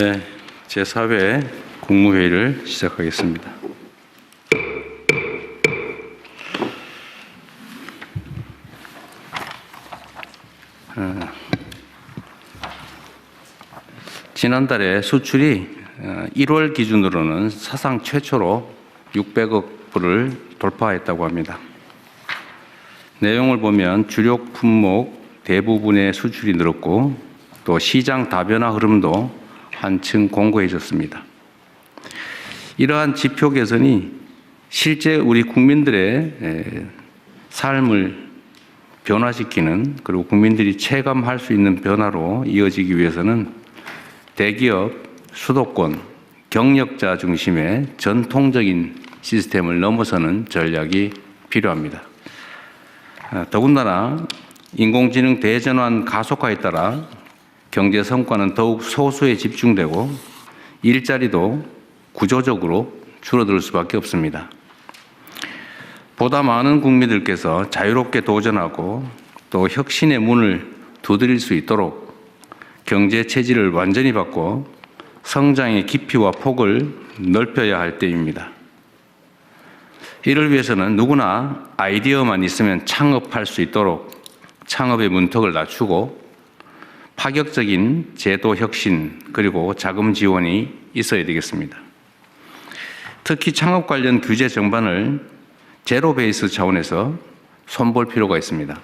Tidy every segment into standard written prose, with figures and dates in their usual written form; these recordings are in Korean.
네, 제4회 국무회의를 시작하겠습니다. 지난달에 수출이 1월 기준으로는 사상 최초로 600억 불을 돌파했다고 합니다. 내용을 보면 주력 품목 대부분의 수출이 늘었고 또 시장 다변화 흐름도 한층 공고해졌습니다. 이러한 지표 개선이 실제 우리 국민들의 삶을 변화시키는, 그리고 국민들이 체감할 수 있는 변화로 이어지기 위해서는 대기업, 수도권, 경력자 중심의 전통적인 시스템을 넘어서는 전략이 필요합니다. 더군다나 인공지능 대전환 가속화에 따라 경제 성과는 더욱 소수에 집중되고 일자리도 구조적으로 줄어들 수밖에 없습니다. 보다 많은 국민들께서 자유롭게 도전하고 또 혁신의 문을 두드릴 수 있도록 경제 체질을 완전히 바꿔 성장의 깊이와 폭을 넓혀야 할 때입니다. 이를 위해서는 누구나 아이디어만 있으면 창업할 수 있도록 창업의 문턱을 낮추고 파격적인 제도 혁신 그리고 자금 지원이 있어야 되겠습니다. 특히 창업 관련 규제 정반을 제로 베이스 차원에서 손볼 필요가 있습니다.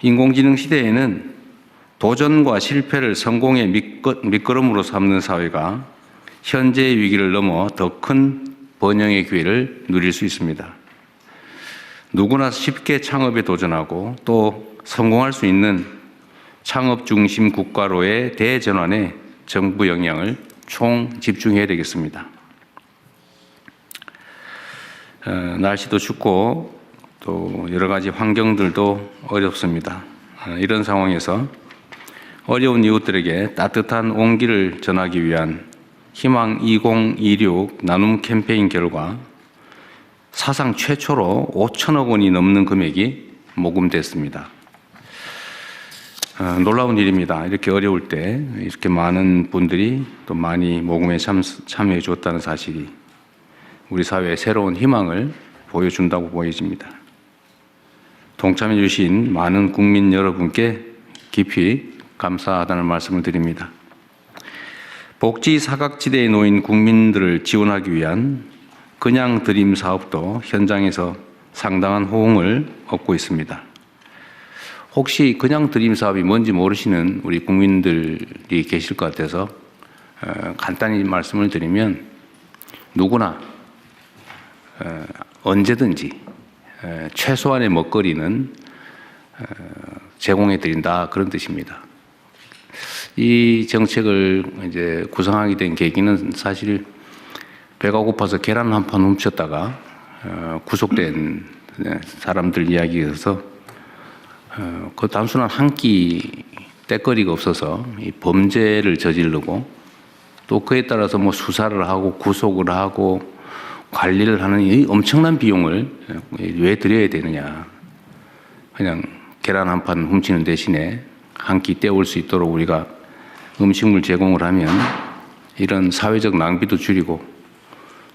인공지능 시대에는 도전과 실패를 성공의 밑거름으로 삼는 사회가 현재의 위기를 넘어 더 큰 번영의 기회를 누릴 수 있습니다. 누구나 쉽게 창업에 도전하고 또 성공할 수 있는 창업 중심 국가로의 대전환에 정부 역량을 총 집중해야 되겠습니다. 날씨도 춥고 또 여러 가지 환경들도 어렵습니다. 이런 상황에서 어려운 이웃들에게 따뜻한 온기를 전하기 위한 희망 2026 나눔 캠페인 결과 사상 최초로 5천억 원이 넘는 금액이 모금됐습니다. 놀라운 일입니다. 이렇게 어려울 때 이렇게 많은 분들이 또 많이 모금에 참여해 주었다는 사실이 우리 사회에 새로운 희망을 보여준다고 보여집니다. 동참해 주신 많은 국민 여러분께 깊이 감사하다는 말씀을 드립니다. 복지 사각지대에 놓인 국민들을 지원하기 위한 그냥 드림 사업도 현장에서 상당한 호응을 얻고 있습니다. 혹시 그냥 드림 사업이 뭔지 모르시는 우리 국민들이 계실 것 같아서 간단히 말씀을 드리면 누구나 언제든지 최소한의 먹거리는 제공해 드린다, 그런 뜻입니다. 이 정책을 이제 구상하게 된 계기는 사실 배가 고파서 계란 한 판 훔쳤다가 구속된 사람들 이야기여서 그 단순한 한 끼 때거리가 없어서 이 범죄를 저지르고 또 그에 따라서 뭐 수사를 하고 구속을 하고 관리를 하는 이 엄청난 비용을 왜 드려야 되느냐. 그냥 계란 한 판 훔치는 대신에 한 끼 때울 수 있도록 우리가 음식물 제공을 하면 이런 사회적 낭비도 줄이고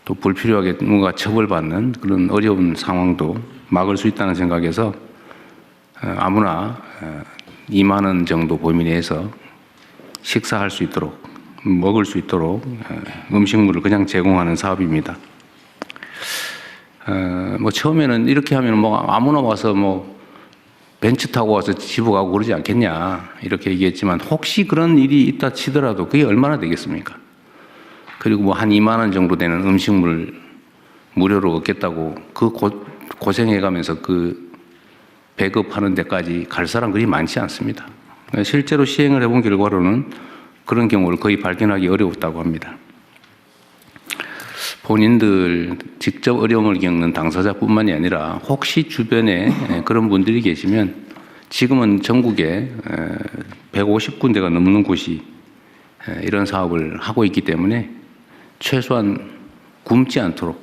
또 불필요하게 누군가 처벌받는 그런 어려운 상황도 막을 수 있다는 생각에서 아무나 2만 원 정도 범위 내에서 식사할 수 있도록, 먹을 수 있도록 음식물을 그냥 제공하는 사업입니다. 뭐 처음에는 이렇게 하면 뭐 아무나 와서 뭐 벤츠 타고 와서 집어 가고 그러지 않겠냐 이렇게 얘기했지만 혹시 그런 일이 있다 치더라도 그게 얼마나 되겠습니까? 그리고 뭐 한 2만 원 정도 되는 음식물 무료로 얻겠다고 그 고생해가면서 그 배급하는 데까지 갈 사람 그리 많지 않습니다. 실제로 시행을 해본 결과로는 그런 경우를 거의 발견하기 어려웠다고 합니다. 본인들 직접 어려움을 겪는 당사자뿐만이 아니라 혹시 주변에 그런 분들이 계시면 지금은 전국에 150군데가 넘는 곳이 이런 사업을 하고 있기 때문에 최소한 굶지 않도록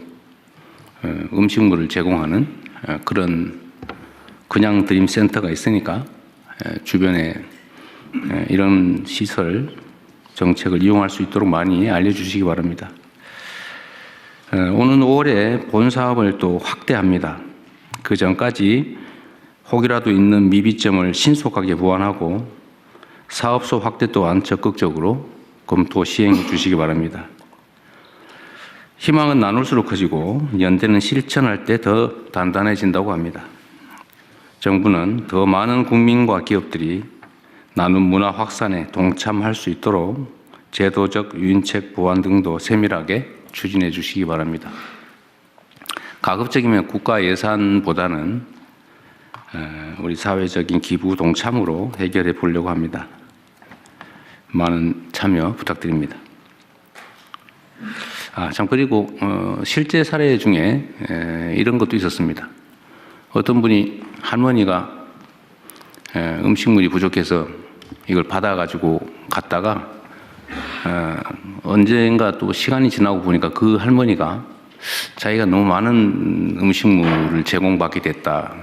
음식물을 제공하는 그런 그냥 드림 센터가 있으니까 주변에 이런 시설 정책을 이용할 수 있도록 많이 알려주시기 바랍니다. 오는 5월에 본 사업을 또 확대합니다. 그 전까지 혹이라도 있는 미비점을 신속하게 보완하고 사업소 확대 또한 적극적으로 검토 시행해 주시기 바랍니다. 희망은 나눌수록 커지고 연대는 실천할 때 더 단단해진다고 합니다. 정부는 더 많은 국민과 기업들이 나눔 문화 확산에 동참할 수 있도록 제도적 유인책 보완 등도 세밀하게 추진해 주시기 바랍니다. 가급적이면 국가 예산보다는 우리 사회적인 기부 동참으로 해결해 보려고 합니다. 많은 참여 부탁드립니다. 그리고 실제 사례 중에 이런 것도 있었습니다. 어떤 분이 할머니가 음식물이 부족해서 이걸 받아가지고 갔다가 언젠가 또 시간이 지나고 보니까 그 할머니가 자기가 너무 많은 음식물을 제공받게 됐다.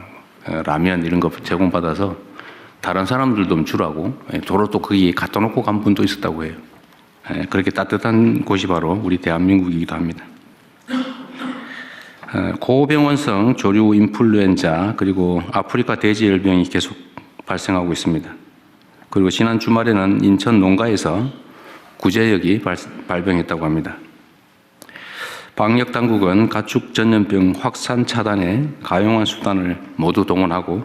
라면 이런 거 제공받아서 다른 사람들도 좀 주라고 도로 또 거기에 갖다 놓고 간 분도 있었다고 해요. 그렇게 따뜻한 곳이 바로 우리 대한민국이기도 합니다. 고병원성 조류 인플루엔자 그리고 아프리카 돼지열병이 계속 발생하고 있습니다. 그리고 지난 주말에는 인천 농가에서 구제역이 발병했다고 합니다. 방역 당국은 가축 전염병 확산 차단에 가용한 수단을 모두 동원하고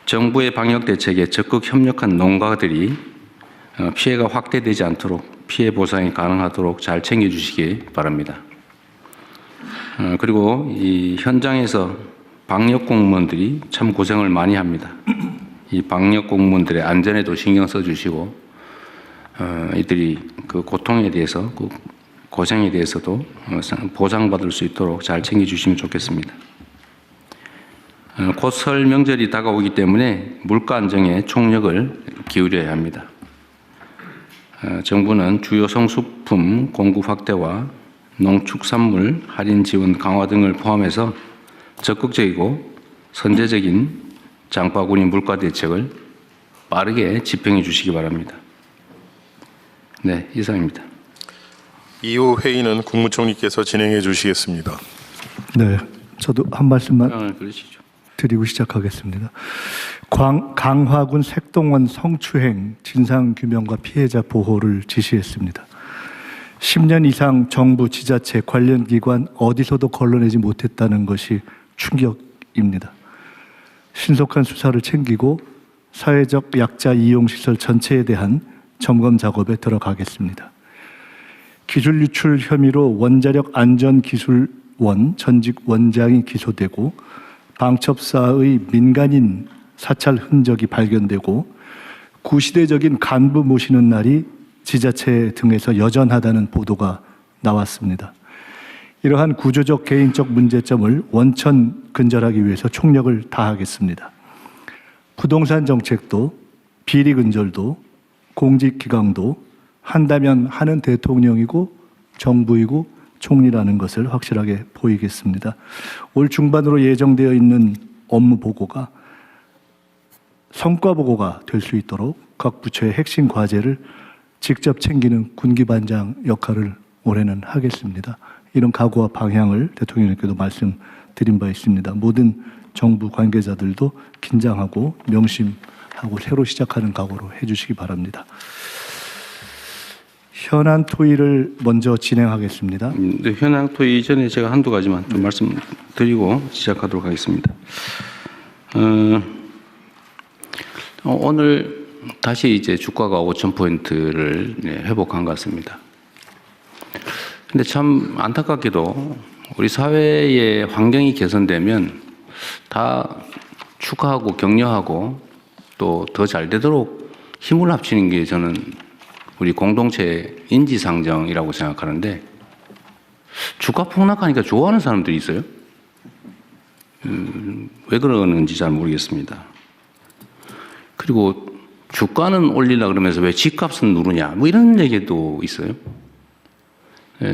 정부의 방역 대책에 적극 협력한 농가들이 피해가 확대되지 않도록 피해 보상이 가능하도록 잘 챙겨주시기 바랍니다. 그리고 이 현장에서 방역 공무원들이 참 고생을 많이 합니다. 이 방역 공무원들의 안전에도 신경 써주시고 이들이 그 고통에 대해서 그 고생에 대해서도 보상받을 수 있도록 잘 챙겨주시면 좋겠습니다. 곧 설 명절이 다가오기 때문에 물가 안정에 총력을 기울여야 합니다. 정부는 주요 성수품 공급 확대와 농축산물 할인 지원 강화 등을 포함해서 적극적이고 선제적인 장바구니 물가 대책을 빠르게 집행해 주시기 바랍니다. 네, 이상입니다. 이후 회의는 국무총리께서 진행해 주시겠습니다. 네, 저도 한 말씀만 그러시죠. 드리고 시작하겠습니다. 강화군 색동원 성추행 진상규명과 피해자 보호를 지시했습니다. 10년 이상 정부, 지자체, 관련 기관 어디서도 걸러내지 못했다는 것이 충격입니다. 신속한 수사를 챙기고 사회적 약자 이용시설 전체에 대한 점검 작업에 들어가겠습니다. 기술 유출 혐의로 원자력 안전기술원 전직 원장이 기소되고 방첩사의 민간인 사찰 흔적이 발견되고 구시대적인 간부 모시는 날이 지자체 등에서 여전하다는 보도가 나왔습니다. 이러한 구조적 개인적 문제점을 원천 근절하기 위해서 총력을 다하겠습니다. 부동산 정책도 비리 근절도 공직기강도 한다면 하는 대통령이고 정부이고 총리라는 것을 확실하게 보이겠습니다. 올 중반으로 예정되어 있는 업무 보고가 성과 보고가 될 수 있도록 각 부처의 핵심 과제를 직접 챙기는 군기반장 역할을 올해는 하겠습니다. 이런 각오와 방향을 대통령님께도 말씀드린 바 있습니다. 모든 정부 관계자들도 긴장하고 명심하고 새로 시작하는 각오로 해주시기 바랍니다. 현안 토의를 먼저 진행하겠습니다. 네, 현안 토의 이전에 제가 한두 가지만 좀 말씀드리고 시작하도록 하겠습니다. 오늘 다시 이제 주가가 5,000포인트를 회복한 것 같습니다. 근데 참 안타깝게도 우리 사회의 환경이 개선되면 다 축하하고 격려하고 또 더 잘 되도록 힘을 합치는 게 저는 우리 공동체 인지상정이라고 생각하는데 주가 폭락하니까 좋아하는 사람들이 있어요. 왜 그러는지 잘 모르겠습니다. 그리고 주가는 올리려고 그러면서 왜 집값은 누르냐 뭐 이런 얘기도 있어요.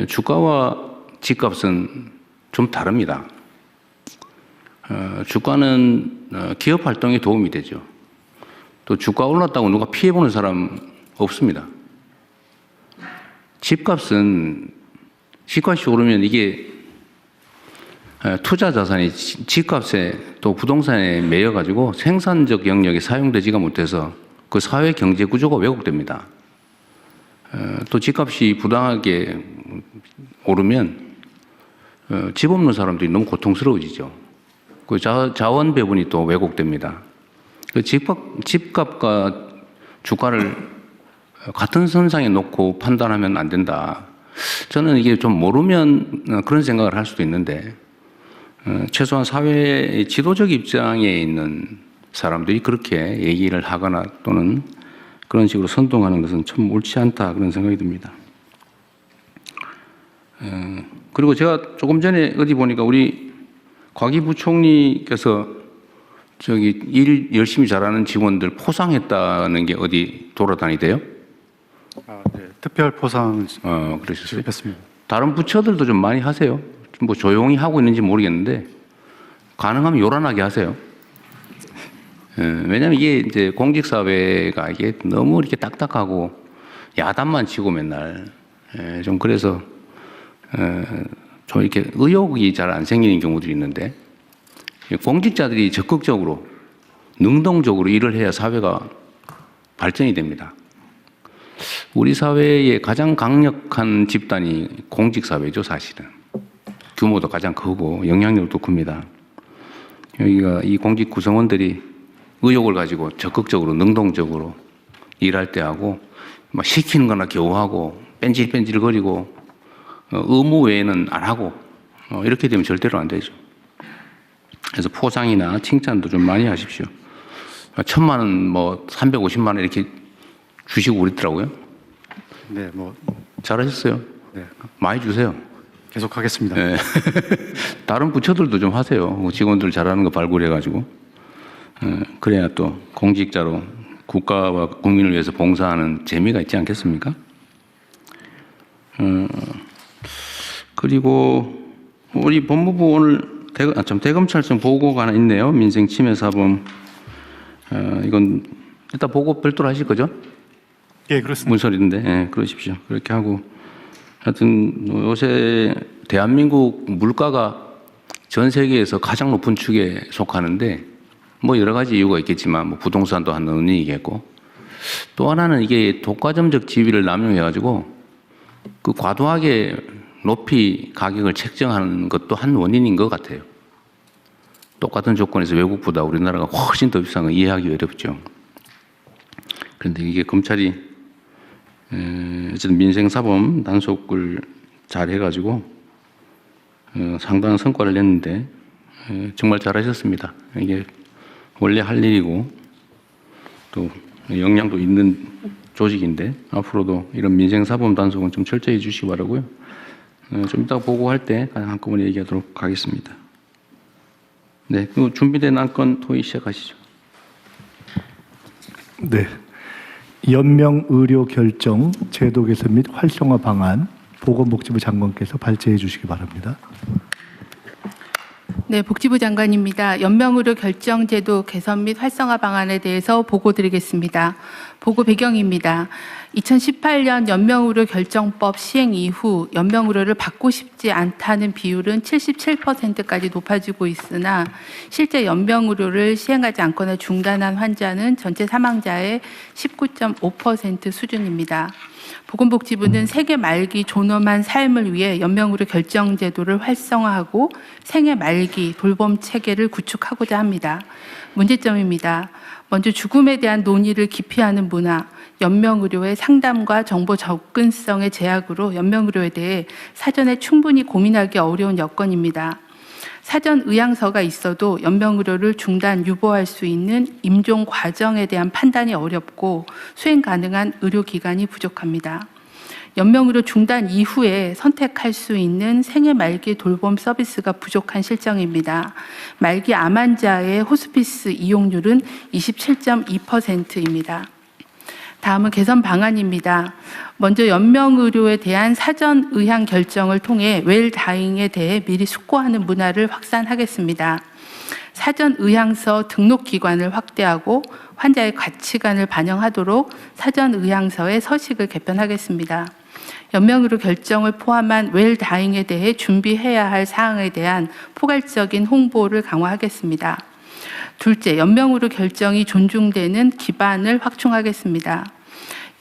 주가와 집값은 좀 다릅니다. 주가는 기업 활동에 도움이 되죠. 또 주가 올랐다고 누가 피해보는 사람 없습니다. 집값은 집값이 오르면 이게 투자 자산이 집값에 또 부동산에 매여 가지고 생산적 영역에 사용되지가 못해서 그 사회 경제 구조가 왜곡됩니다. 또 집값이 부당하게 오르면 집 없는 사람들이 너무 고통스러워지죠. 그 자원 배분이 또 왜곡됩니다. 그 집값과 주가를 같은 선상에 놓고 판단하면 안 된다. 저는 이게 좀 모르면 그런 생각을 할 수도 있는데 최소한 사회의 지도적 입장에 있는 사람들이 그렇게 얘기를 하거나 또는 그런 식으로 선동하는 것은 참 옳지 않다 그런 생각이 듭니다. 그리고 제가 조금 전에 어디 보니까 우리 곽이 부총리께서 저기 일 열심히 잘하는 직원들 포상했다는 게 어디 돌아다니대요? 네. 특별 포상 그러셨어요? 수립했습니다. 다른 부처들도 좀 많이 하세요. 뭐 조용히 하고 있는지 모르겠는데 가능하면 요란하게 하세요. 왜냐하면 이게 이제 공직사회가 이게 너무 이렇게 딱딱하고 야단만 치고 맨날 좀 그래서 좀 이렇게 의욕이 잘 안 생기는 경우들이 있는데 공직자들이 적극적으로 능동적으로 일을 해야 사회가 발전이 됩니다. 우리 사회의 가장 강력한 집단이 공직사회죠, 사실은. 규모도 가장 크고 영향력도 큽니다. 여기가 이 공직 구성원들이 의욕을 가지고 적극적으로 능동적으로 일할 때 하고 막 시키는 거나 겨우 하고 뺀질뺀질 거리고 의무 외에는 안 하고 이렇게 되면 절대로 안 되죠. 그래서 포상이나 칭찬도 좀 많이 하십시오. 1,000만 원, 뭐 350만 원 이렇게 주시고 그랬더라고요. 네, 뭐 잘하셨어요. 네, 많이 주세요. 계속하겠습니다. 네. 다른 부처들도 좀 하세요. 직원들 잘하는 거 발굴해가지고. 그래야 또 공직자로 국가와 국민을 위해서 봉사하는 재미가 있지 않겠습니까? 그리고 우리 법무부 오늘 대검찰청 보고가 하나 있네요. 민생침해사범. 이건 일단 보고 별도로 하실 거죠? 예, 그렇습니다. 문서인데, 예, 그러십시오. 그렇게 하고. 하여튼 요새 대한민국 물가가 전 세계에서 가장 높은 축에 속하는데 뭐 여러 가지 이유가 있겠지만 뭐 부동산도 한 원인이겠고 또 하나는 이게 독과점적 지위를 남용해가지고 그 과도하게 높이 가격을 책정하는 것도 한 원인인 것 같아요. 똑같은 조건에서 외국보다 우리나라가 훨씬 더 비싼 거 이해하기 어렵죠. 그런데 이게 검찰이 어쨌든 민생사범 단속을 잘 해가지고 상당한 성과를 냈는데 정말 잘하셨습니다. 이게 원래 할 일이고 또 역량도 있는 조직인데 앞으로도 이런 민생사범 단속은 좀 철저히 해주시기 바라고요. 좀 이따 보고할 때 한꺼번에 얘기하도록 하겠습니다. 네, 그 준비된 안건 토의 시작하시죠. 네. 연명 의료 결정 제도 개선 및 활성화 방안 보건복지부 장관께서 발제해 주시기 바랍니다. 네, 복지부 장관입니다. 연명의료 결정제도 개선 및 활성화 방안에 대해서 보고드리겠습니다. 보고 배경입니다. 2018년 연명의료 결정법 시행 이후 연명의료를 받고 싶지 않다는 비율은 77%까지 높아지고 있으나 실제 연명의료를 시행하지 않거나 중단한 환자는 전체 사망자의 19.5% 수준입니다. 보건복지부는 생애 말기 존엄한 삶을 위해 연명의료 결정제도를 활성화하고 생애 말기 돌봄 체계를 구축하고자 합니다. 문제점입니다. 먼저 죽음에 대한 논의를 기피하는 문화, 연명의료의 상담과 정보 접근성의 제약으로 연명의료에 대해 사전에 충분히 고민하기 어려운 여건입니다. 사전 의향서가 있어도 연명의료를 중단, 유보할 수 있는 임종 과정에 대한 판단이 어렵고 수행 가능한 의료기관이 부족합니다. 연명의료 중단 이후에 선택할 수 있는 생애 말기 돌봄 서비스가 부족한 실정입니다. 말기 암 환자의 호스피스 이용률은 27.2%입니다. 다음은 개선 방안입니다. 먼저 연명의료에 대한 사전 의향 결정을 통해 웰다잉에 대해 미리 숙고하는 문화를 확산하겠습니다. 사전 의향서 등록 기관을 확대하고 환자의 가치관을 반영하도록 사전 의향서의 서식을 개편하겠습니다. 연명의료 결정을 포함한 웰다잉에 대해 준비해야 할 사항에 대한 포괄적인 홍보를 강화하겠습니다. 둘째, 연명의료 결정이 존중되는 기반을 확충하겠습니다.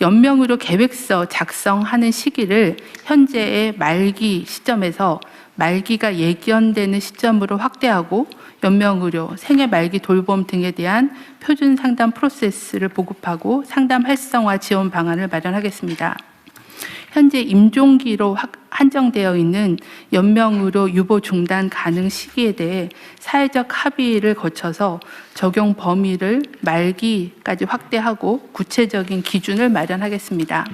연명의료 계획서 작성하는 시기를 현재의 말기 시점에서 말기가 예견되는 시점으로 확대하고 연명의료, 생애 말기 돌봄 등에 대한 표준 상담 프로세스를 보급하고 상담 활성화 지원 방안을 마련하겠습니다. 현재 임종기로 한정되어 있는 연명의료 유보 중단 가능 시기에 대해 사회적 합의를 거쳐서 적용 범위를 말기까지 확대하고 구체적인 기준을 마련하겠습니다.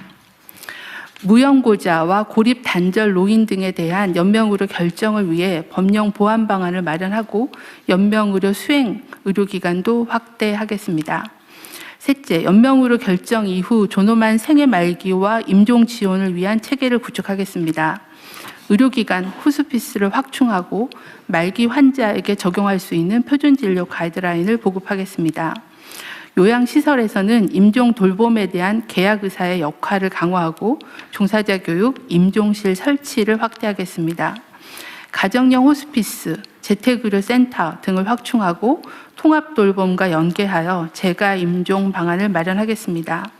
무연고자와 고립 단절 노인 등에 대한 연명의료 결정을 위해 법령 보완 방안을 마련하고 연명의료 수행 의료기관도 확대하겠습니다. 셋째, 연명의료 결정 이후 존엄한 생애 말기와 임종 지원을 위한 체계를 구축하겠습니다. 의료기관 호스피스를 확충하고 말기 환자에게 적용할 수 있는 표준진료 가이드라인을 보급하겠습니다. 요양시설에서는 임종 돌봄에 대한 계약의사의 역할을 강화하고 종사자 교육, 임종실 설치를 확대하겠습니다. 가정형 호스피스, 재택의료센터 등을 확충하고 통합돌봄과 연계하여 재가 임종 방안을 마련하겠습니다.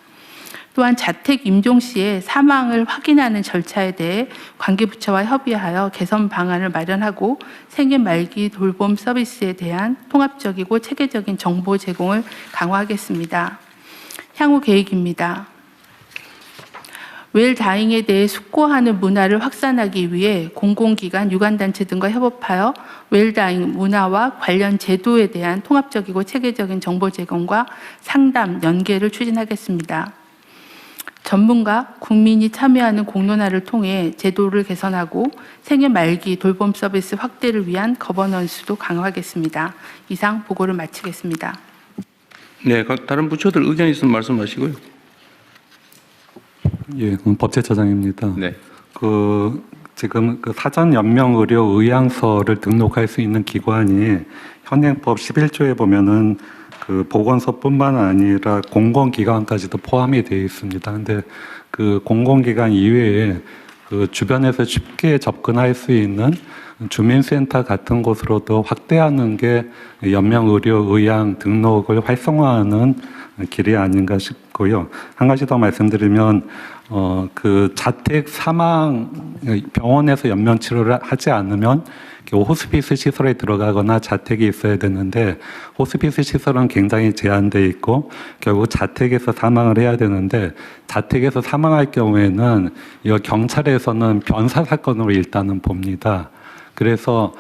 또한 자택 임종 시에 사망을 확인하는 절차에 대해 관계부처와 협의하여 개선 방안을 마련하고 생애 말기 돌봄 서비스에 대한 통합적이고 체계적인 정보 제공을 강화하겠습니다. 향후 계획입니다. 웰다잉에 대해 숙고하는 문화를 확산하기 위해 공공기관, 유관단체 등과 협업하여 웰다잉 문화와 관련 제도에 대한 통합적이고 체계적인 정보 제공과 상담, 연계를 추진하겠습니다. 전문가, 국민이 참여하는 공론화를 통해 제도를 개선하고 생애 말기 돌봄 서비스 확대를 위한 거버넌스도 강화하겠습니다. 이상 보고를 마치겠습니다. 네, 다른 부처들 의견 있으면 말씀하시고요. 예, 법제처장입니다. 네. 지금 사전 연명 의료 의향서를 등록할 수 있는 기관이 현행법 11조에 보면은 보건소뿐만 아니라 공공기관까지도 포함이 되어 있습니다. 근데 공공기관 이외에 주변에서 쉽게 접근할 수 있는 주민센터 같은 곳으로도 확대하는 게 연명의료 의향 등록을 활성화하는 길이 아닌가 싶고요. 한 가지 더 말씀드리면 자택 사망 병원에서 연명 치료를 하지 않으면 호스피스 시설에 들어가거나 자택이 있어야 되는데 호스피스 시설은 굉장히 제한되어 있고 결국 자택에서 사망을 해야 되는데 자택에서 사망할 경우에는 이 경찰에서는 변사 사건으로 일단은 봅니다. 그래서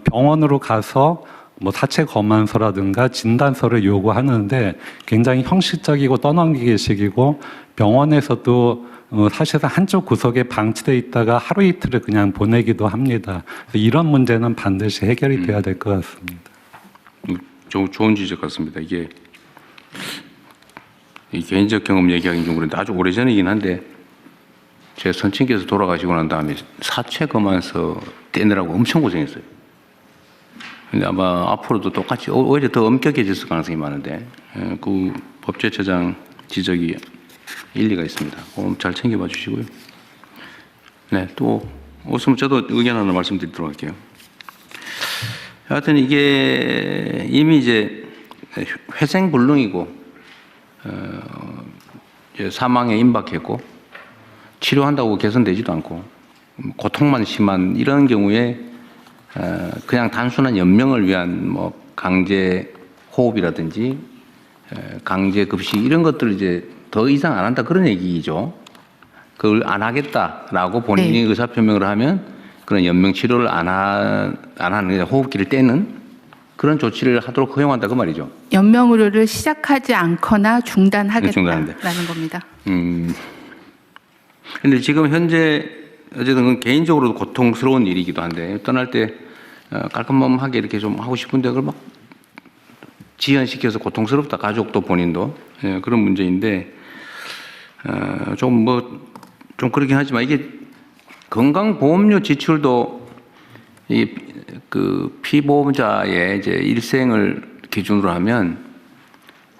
병원으로 가서 사체 검안서라든가 진단서를 요구하는데 굉장히 형식적이고 떠넘기기식이고 병원에서도 사실상 한쪽 구석에 방치되어 있다가 하루 이틀을 그냥 보내기도 합니다. 그래서 이런 문제는 반드시 해결이 돼야 될 것 같습니다. 좋은 지적 같습니다. 이게 개인적 경험 얘기하기는 좀 그런데 아주 오래전이긴 한데 제 선친께서 돌아가시고 난 다음에 사체 검안서 떼느라고 엄청 고생했어요. 근데 아마 앞으로도 똑같이 오히려 더 엄격해질 가능성이 많은데 그 법제처장 지적이 일리가 있습니다. 잘 챙겨봐 주시고요. 네, 또 없으면 저도 의견 하나 말씀드리도록 할게요. 하여튼 이게 이미 이제 회생불능이고 이제 사망에 임박했고 치료한다고 개선되지도 않고 고통만 심한 이런 경우에 그냥 단순한 연명을 위한 강제 호흡이라든지 강제 급식 이런 것들을 이제 더 이상 안 한다 그런 얘기죠. 그걸 안 하겠다라고 본인이 네. 의사표명을 하면 그런 연명 치료를 안 하는 호흡기를 떼는 그런 조치를 하도록 허용한다 그 말이죠. 연명 의료를 시작하지 않거나 중단하겠다라는 중단한다. 겁니다. 근데 지금 현재 어쨌든 개인적으로도 고통스러운 일이기도 한데 떠날 때 깔끔하게 이렇게 좀 하고 싶은데 그걸 막 지연시켜서 고통스럽다 가족도 본인도 그런 문제인데 좀 그렇긴 하지만 이게 건강보험료 지출도 그 피보험자의 이제 일생을 기준으로 하면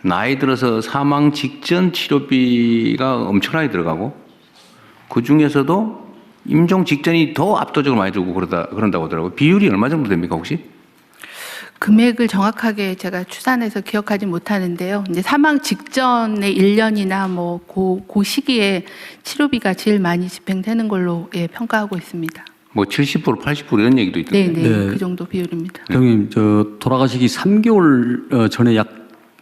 나이 들어서 사망 직전 치료비가 엄청나게 들어가고 그 중에서도 임종 직전이 더 압도적으로 많이 들고 그런다고 하더라고요. 비율이 얼마 정도 됩니까 혹시? 금액을 정확하게 제가 추산해서 기억하지 못하는데요. 이제 사망 직전의 1년이나 뭐 그 시기에 치료비가 제일 많이 집행되는 걸로 예, 평가하고 있습니다. 뭐 70%, 80% 이런 얘기도 있던데. 네, 네. 그 정도 비율입니다. 형님, 저 돌아가시기 3개월 전에 약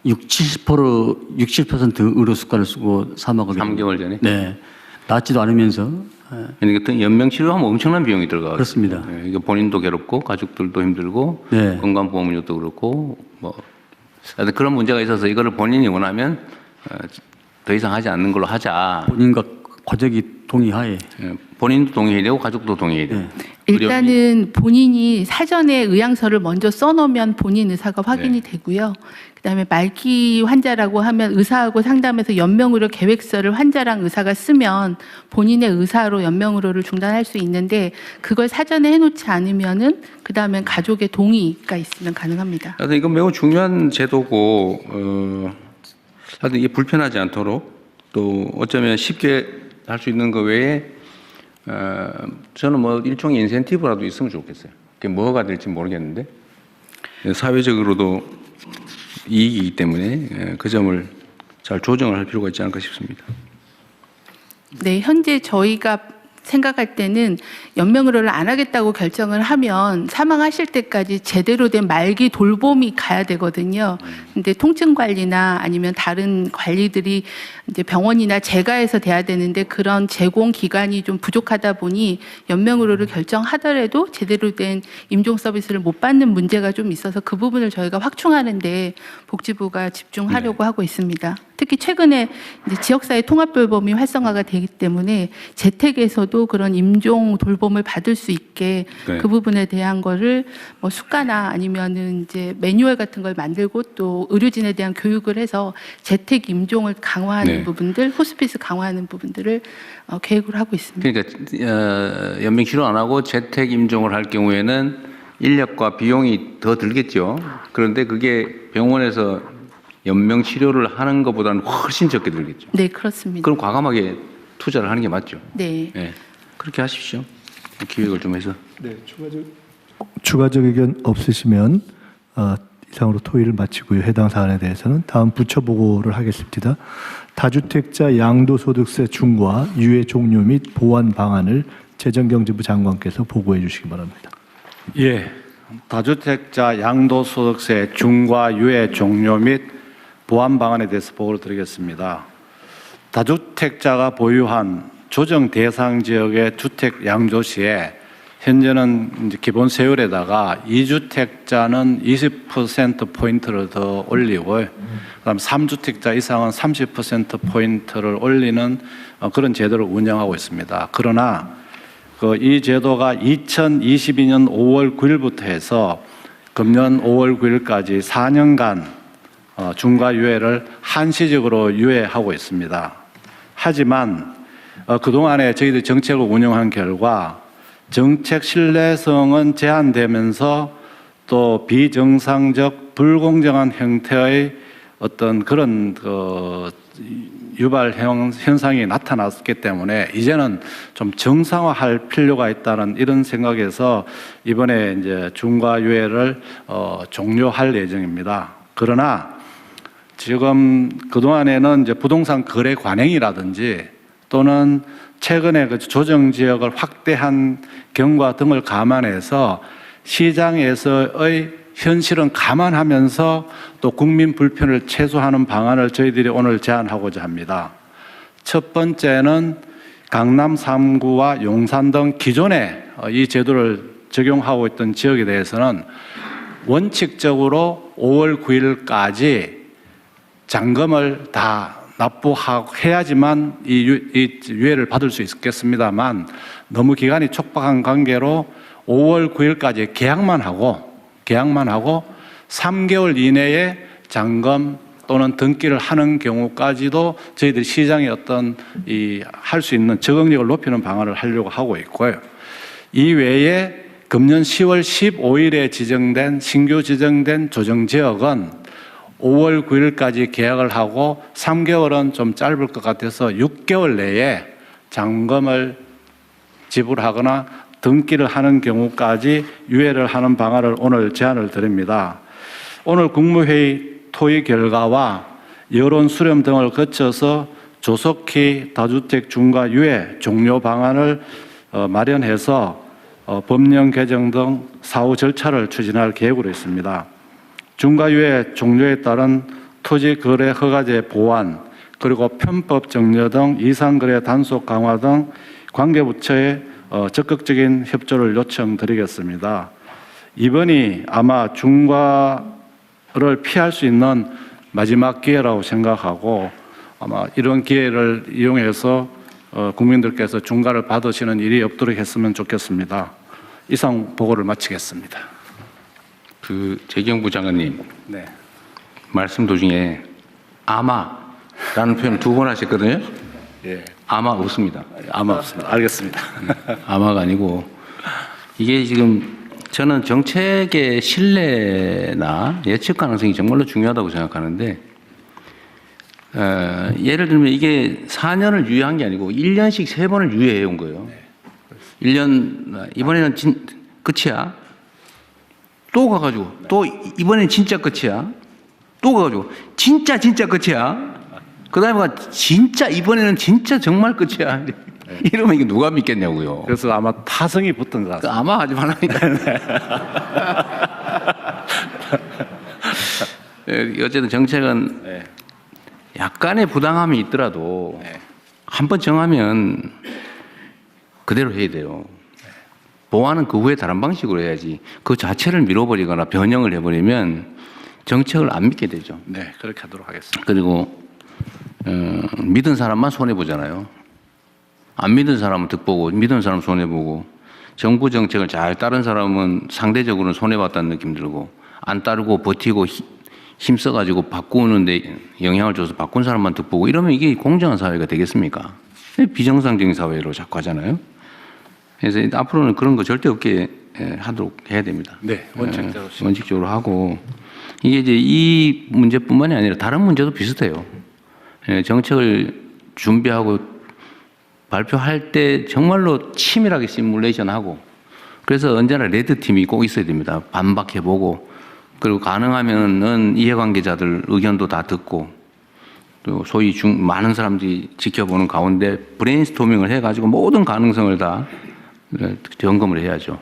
60% 의료 수가를 쓰고 사망을 3개월 전에? 네. 낫지도 않으면서 그러니까 연명 치료하면 엄청난 비용이 들어가요. 그렇습니다. 네, 이거 본인도 괴롭고 가족들도 힘들고 네. 건강보험료도 그렇고 뭐 하여튼 그런 문제가 있어서 이거를 본인이 원하면 더 이상 하지 않는 걸로 하자. 본인과 가족이 동의하에 예, 본인도 동의해야 되고 가족도 동의해야 돼요. 네. 일단은 본인이 사전에 의향서를 먼저 써놓으면 본인 의사가 확인이 되고요. 그다음에 말기 환자라고 하면 의사하고 상담해서 연명의료 계획서를 환자랑 의사가 쓰면 본인의 의사로 연명의료를 중단할 수 있는데 그걸 사전에 해놓지 않으면은 그다음엔 가족의 동의가 있으면 가능합니다. 하여튼 이건 매우 중요한 제도고 하여튼 이게 불편하지 않도록 또 어쩌면 쉽게 할 수 있는 거 외에 저는 뭐 일종의 인센티브라도 있으면 좋겠어요. 그게 뭐가 될지 모르겠는데 사회적으로도 이익이기 때문에 그 점을 잘 조정을 할 필요가 있지 않을까 싶습니다. 네, 현재 저희가 생각할 때는 연명의료를 안 하겠다고 결정을 하면 사망하실 때까지 제대로 된 말기 돌봄이 가야 되거든요. 근데 통증 관리나 아니면 다른 관리들이 이제 병원이나 재가에서 돼야 되는데 그런 제공 기관이 좀 부족하다 보니 연명의료를 결정하더라도 제대로 된 임종 서비스를 못 받는 문제가 좀 있어서 그 부분을 저희가 확충하는데 복지부가 집중하려고 하고 있습니다. 특히 최근에 이제 지역사회 통합 돌봄이 활성화가 되기 때문에 재택에서도 그런 임종 돌봄을 받을 수 있게 네. 그 부분에 대한 거를 뭐 수가나 아니면은 이제 매뉴얼 같은 걸 만들고 또 의료진에 대한 교육을 해서 재택 임종을 강화하는 네. 부분들, 호스피스 강화하는 부분들을 계획을 하고 있습니다. 그러니까 연명 치료 안 하고 재택 임종을 할 경우에는 인력과 비용이 더 들겠죠. 그런데 그게 병원에서 연명 치료를 하는 것보다는 훨씬 적게 들겠죠. 네, 그렇습니다. 그럼 과감하게 투자를 하는 게 맞죠. 네. 네. 그렇게 하십시오. 기획을 좀 해서. 네, 추가적 의견 없으시면 이상으로 토의를 마치고요. 해당 사안에 대해서는 다음 부처 보고를 하겠습니다. 다주택자 양도소득세 중과 유예 종료 및 보완 방안을 재정경제부 장관께서 보고해 주시기 바랍니다. 예, 다주택자 양도소득세 중과 유예 종료 및 보완 방안에 대해서 보고를 드리겠습니다. 다주택자가 보유한 조정 대상 지역의 주택 양도 시에 현재는 이제 기본 세율에다가 2주택자는 20% 포인트를 더 올리고, 그다음 3주택자 이상은 30% 포인트를 올리는 그런 제도를 운영하고 있습니다. 그러나 이 제도가 2022년 5월 9일부터 해서 금년 5월 9일까지 4년간 중과 유예를 한시적으로 유예하고 있습니다. 하지만 그동안에 저희들이 정책을 운영한 결과 정책 신뢰성은 제한되면서 또 비정상적 불공정한 형태의 어떤 그런 유발 현상이 나타났기 때문에 이제는 좀 정상화할 필요가 있다는 이런 생각에서 이번에 이제 중과 유예를 종료할 예정입니다. 그러나 지금 그동안에는 이제 부동산 거래 관행이라든지 또는 최근에 그 조정 지역을 확대한 경과 등을 감안해서 시장에서의 현실은 감안하면서 또 국민 불편을 최소화하는 방안을 저희들이 오늘 제안하고자 합니다. 첫 번째는 강남 3구와 용산 등 기존에 이 제도를 적용하고 있던 지역에 대해서는 원칙적으로 5월 9일까지 잔금을 다 납부해야지만 이 유예를 받을 수 있겠습니다만 너무 기간이 촉박한 관계로 5월 9일까지 계약만 하고 3개월 이내에 잔금 또는 등기를 하는 경우까지도 저희들 시장에 어떤 할 수 있는 적응력을 높이는 방안을 하려고 하고 있고요. 이 외에 금년 10월 15일에 신규 지정된 조정 지역은 5월 9일까지 계약을 하고 3개월은 좀 짧을 것 같아서 6개월 내에 잔금을 지불하거나 등기를 하는 경우까지 유예를 하는 방안을 오늘 제안을 드립니다. 오늘 국무회의 토의 결과와 여론 수렴 등을 거쳐서 조속히 다주택 중과 유예 종료 방안을 마련해서 법령 개정 등 사후 절차를 추진할 계획으로 있습니다. 중과 유예 종료에 따른 토지 거래 허가제 보완 그리고 편법 정려 등 이상거래 단속 강화 등 관계부처의 적극적인 협조를 요청드리겠습니다. 이번이 아마 중과를 피할 수 있는 마지막 기회라고 생각하고 아마 이런 기회를 이용해서 국민들께서 중과를 받으시는 일이 없도록 했으면 좋겠습니다. 이상 보고를 마치겠습니다. 재경부 장관님 네. 말씀 도중에 아마라는 표현을 2번 하셨거든요. 예. 아마 없습니다. 아마 없습니다. 알겠습니다. 아마가 아니고 이게 지금 저는 정책의 신뢰나 예측 가능성이 정말로 중요하다고 생각하는데 예를 들면 이게 4년을 유예한 게 아니고 1년씩 3번을 유예해 온 거예요. 1년 이번에는 끝이야. 또 가가지고 또 이번엔 진짜 끝이야. 또 가가지고 진짜 끝이야. 그다음에 진짜 이번에는 진짜 정말 끝이야. 이러면 이게 누가 믿겠냐고요. 그래서 아마 타성이 붙은 것 같습니다. 아마 하지 말라니까. 어쨌든 정책은 약간의 부당함이 있더라도 한번 정하면 그대로 해야 돼요. 보완은 그 후에 다른 방식으로 해야지. 그 자체를 밀어버리거나 변형을 해버리면 정책을 안 믿게 되죠. 네, 그렇게 하도록 하겠습니다. 그리고 믿은 사람만 손해 보잖아요. 안 믿은 사람은 득보고 믿은 사람은 손해 보고 정부 정책을 잘 따른 사람은 상대적으로는 손해 봤다는 느낌 들고 안 따르고 버티고 힘써 가지고 바꾸는데 영향을 줘서 바꾼 사람만 득보고 이러면 이게 공정한 사회가 되겠습니까? 비정상적인 사회로 자꾸 하잖아요. 그래서 앞으로는 그런 거 절대 없게 하도록 해야 됩니다. 네, 원칙대로. 원칙적으로 하고 이게 이제 이 문제뿐만이 아니라 다른 문제도 비슷해요. 정책을 준비하고 발표할 때 정말로 치밀하게 시뮬레이션하고 그래서 언제나 레드팀이 꼭 있어야 됩니다. 반박해보고 그리고 가능하면은 이해관계자들 의견도 다 듣고 또 소위 많은 사람들이 지켜보는 가운데 브레인스토밍을 해가지고 모든 가능성을 다 점검을 해야죠.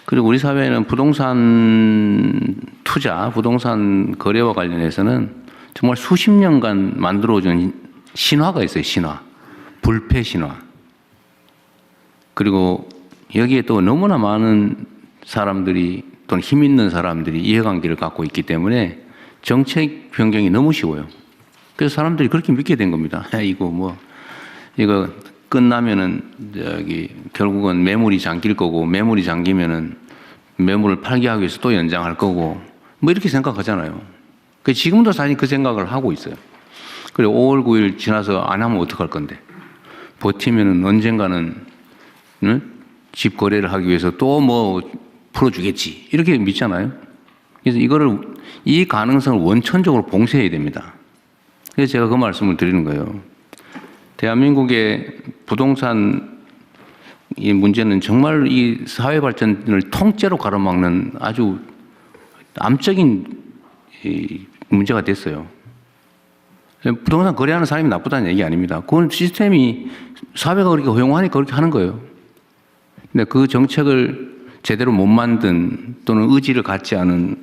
그리고 우리 사회는 부동산 투자, 부동산 거래와 관련해서는 정말 수십 년간 만들어준 신화가 있어요. 신화. 불패 신화. 그리고 여기에 또 너무나 많은 사람들이 또는 힘 있는 사람들이 이해관계를 갖고 있기 때문에 정책 변경이 너무 쉬워요. 그래서 사람들이 그렇게 믿게 된 겁니다. 이거 끝나면은 결국은 매물이 잠길 거고 매물이 잠기면은 매물을 팔게 하기 위해서 또 연장할 거고 뭐 이렇게 생각하잖아요. 지금도 사실 그 생각을 하고 있어요. 그리고 5월 9일 지나서 안 하면 어떡할 건데 버티면은 언젠가는 집 거래를 하기 위해서 또 뭐 풀어주겠지 이렇게 믿잖아요. 그래서 이 가능성을 원천적으로 봉쇄해야 됩니다. 그래서 제가 그 말씀을 드리는 거예요. 대한민국의 부동산 이 문제는 정말 이 사회 발전을 통째로 가로막는 아주 암적인 문제가 됐어요. 부동산 거래하는 사람이 나쁘다는 얘기 아닙니다. 그건 시스템이 사회가 그렇게 허용하니까 그렇게 하는 거예요. 근데 그 정책을 제대로 못 만든 또는 의지를 갖지 않은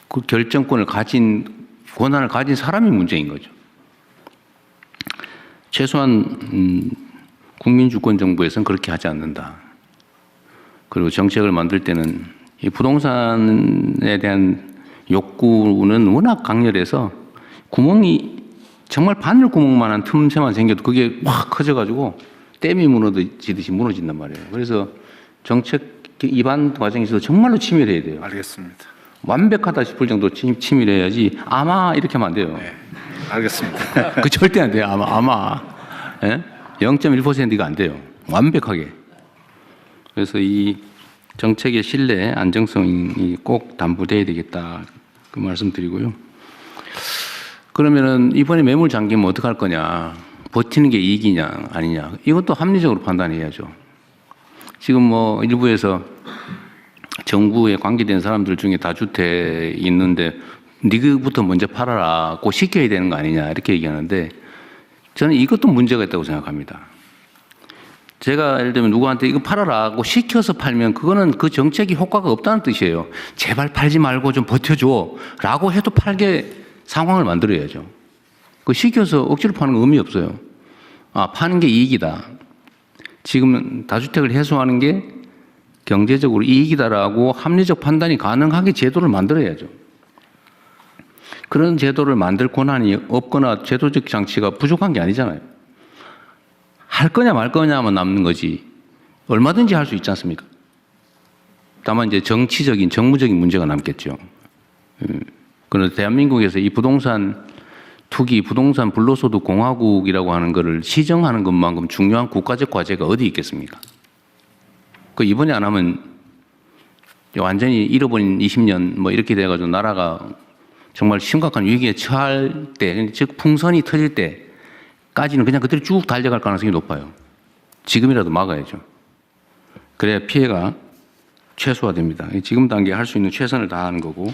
그 결정권을 권한을 가진 사람이 문제인 거죠. 최소한 국민주권 정부에서는 그렇게 하지 않는다. 그리고 정책을 만들 때는 이 부동산에 대한 욕구는 워낙 강렬해서 구멍이 정말 바늘 구멍만한 틈새만 생겨도 그게 확 커져가지고 댐이 무너지듯이 무너진단 말이에요. 그래서 정책 입안 과정에서 정말로 치밀해야 돼요. 알겠습니다. 완벽하다 싶을 정도 치밀해야지 아마 이렇게 하면 안 돼요. 네, 알겠습니다. 그 절대 안 돼요. 아마. 예? 0.1%가 안 돼요. 완벽하게. 그래서 이 정책의 신뢰, 안정성이 꼭 담보돼야 되겠다. 그 말씀 드리고요. 그러면은 이번에 매물 잠기면 어떡할 거냐. 버티는 게 이익이냐 아니냐 이것도 합리적으로 판단해야죠. 지금 뭐 일부에서 정부에 관계된 사람들 중에 다주택 있는데 니그부터 먼저 팔아라고 시켜야 되는 거 아니냐 이렇게 얘기하는데 저는 이것도 문제가 있다고 생각합니다. 제가 예를 들면 누구한테 이거 팔아라고 시켜서 팔면 그거는 그 정책이 효과가 없다는 뜻이에요. 제발 팔지 말고 좀 버텨줘 라고 해도 팔게 상황을 만들어야죠. 그 시켜서 억지로 파는 건 의미 없어요. 아, 파는 게 이익이다. 지금 다주택을 해소하는 게 경제적으로 이익이다라고 합리적 판단이 가능하게 제도를 만들어야죠. 그런 제도를 만들 권한이 없거나 제도적 장치가 부족한 게 아니잖아요. 할 거냐 말 거냐만 남는 거지 얼마든지 할 수 있지 않습니까? 다만 이제 정치적인 정무적인 문제가 남겠죠. 그런데 대한민국에서 이 부동산 투기, 부동산 불로소득 공화국이라고 하는 것을 시정하는 것만큼 중요한 국가적 과제가 어디 있겠습니까? 그 이번에 안 하면 완전히 잃어버린 20년 뭐 이렇게 돼가지고 나라가 정말 심각한 위기에 처할 때, 즉 풍선이 터질 때까지는 그냥 그대로 쭉 달려갈 가능성이 높아요. 지금이라도 막아야죠. 그래야 피해가 최소화됩니다. 지금 단계에 할 수 있는 최선을 다하는 거고,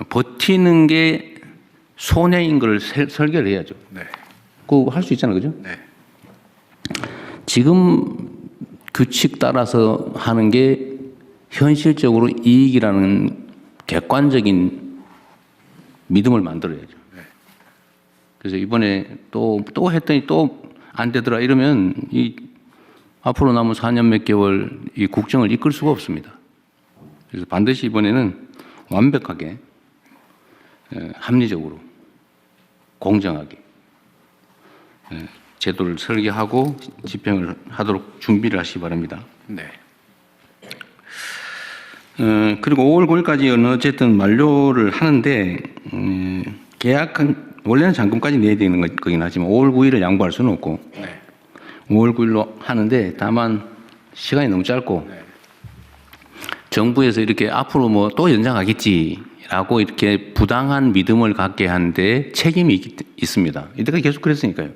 버티는 게 손해인 걸 설계를 해야죠. 네. 그거 할 수 있잖아요, 그죠? 네. 지금 규칙 따라서 하는 게 현실적으로 이익이라는 객관적인 믿음을 만들어야죠. 그래서 이번에 또 했더니 또 안 되더라 이러면 이 앞으로 남은 4년 몇 개월 이 국정을 이끌 수가 없습니다. 그래서 반드시 이번에는 완벽하게 합리적으로 공정하게 제도를 설계하고 집행을 하도록 준비를 하시기 바랍니다. 네. 그리고 5월 9일까지 어쨌든 만료를 하는데 계약한 원래는 잔금까지 내야 되는 거긴 하지만 5월 9일을 양보할 수는 없고 네. 5월 9일로 하는데 다만 시간이 너무 짧고 정부에서 이렇게 앞으로 뭐 또 연장하겠지라고 이렇게 부당한 믿음을 갖게 하는데 책임이 있습니다. 이때까지 계속 그랬으니까요.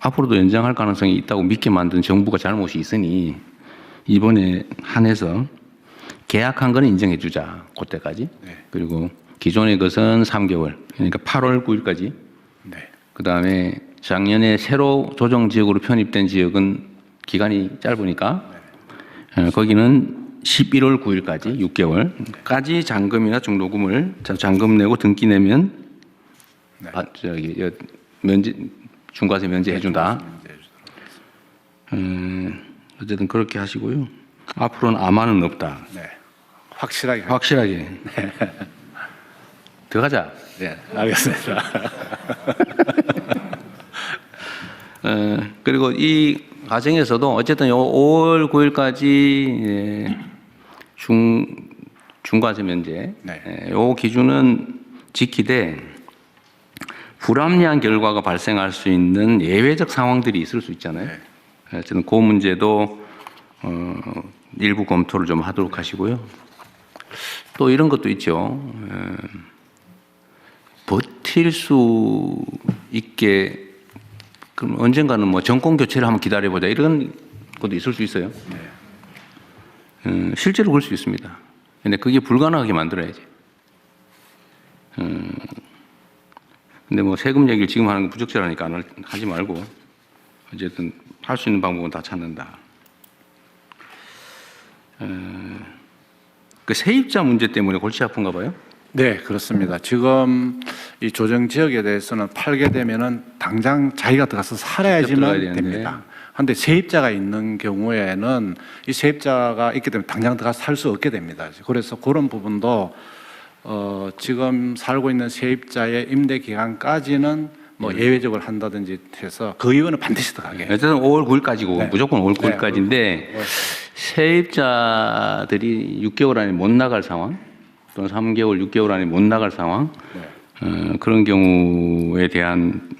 앞으로도 연장할 가능성이 있다고 믿게 만든 정부가 잘못이 있으니 이번에 한해서 계약한 거는 인정해 주자. 그때까지. 네. 그리고 기존의 것은 3개월. 그러니까 8월 9일까지. 네. 그다음에 작년에 새로 조정 지역으로 편입된 지역은 기간이 짧으니까 거기는 11월 9일까지 6개월까지 잔금이나 중도금을 잔금 내고 등기 내면 네. 면제 중과세 면제해 준다. 어쨌든 그렇게 하시고요. 앞으로는 아마는 없다. 네. 확실하게. 확실하게. 들어가자. 네. 알겠습니다. 그리고 이 과정에서도 어쨌든 5월 9일까지 중과세 면제 네. 요 기준은 지키되 불합리한 결과가 발생할 수 있는 예외적 상황들이 있을 수 있잖아요. 네. 어쨌든 그 문제도 일부 검토를 좀 하도록 하시고요. 또 이런 것도 있죠. 버틸 수 있게 그럼 언젠가는 뭐 정권 교체를 한번 기다려보자 이런 것도 있을 수 있어요. 실제로 그럴 수 있습니다. 근데 그게 불가능하게 만들어야지. 근데 뭐 세금 얘기를 지금 하는 거 부적절하니까 하지 말고 어쨌든 할 수 있는 방법은 다 찾는다. 그 세입자 문제 때문에 골치 아픈가 봐요. 네, 그렇습니다. 지금 이 조정 지역에 대해서는 팔게 되면은 당장 자기가 들어가서 들어가야 살아야지만 되는데. 됩니다. 그런데 세입자가 있는 경우에는 이 세입자가 있기 때문에 당장 들어가서 살 수 없게 됩니다. 그래서 그런 부분도 지금 살고 있는 세입자의 임대 기간까지는 뭐 예외적으로 한다든지 해서 그 이유는 반드시 들어가게. 어쨌든 5월 9일까지고 네. 무조건 5월 네. 9일까지인데 세입자들이 6개월 안에 못 나갈 상황 또는 3개월, 6개월 안에 못 나갈 상황 그런 경우에 대한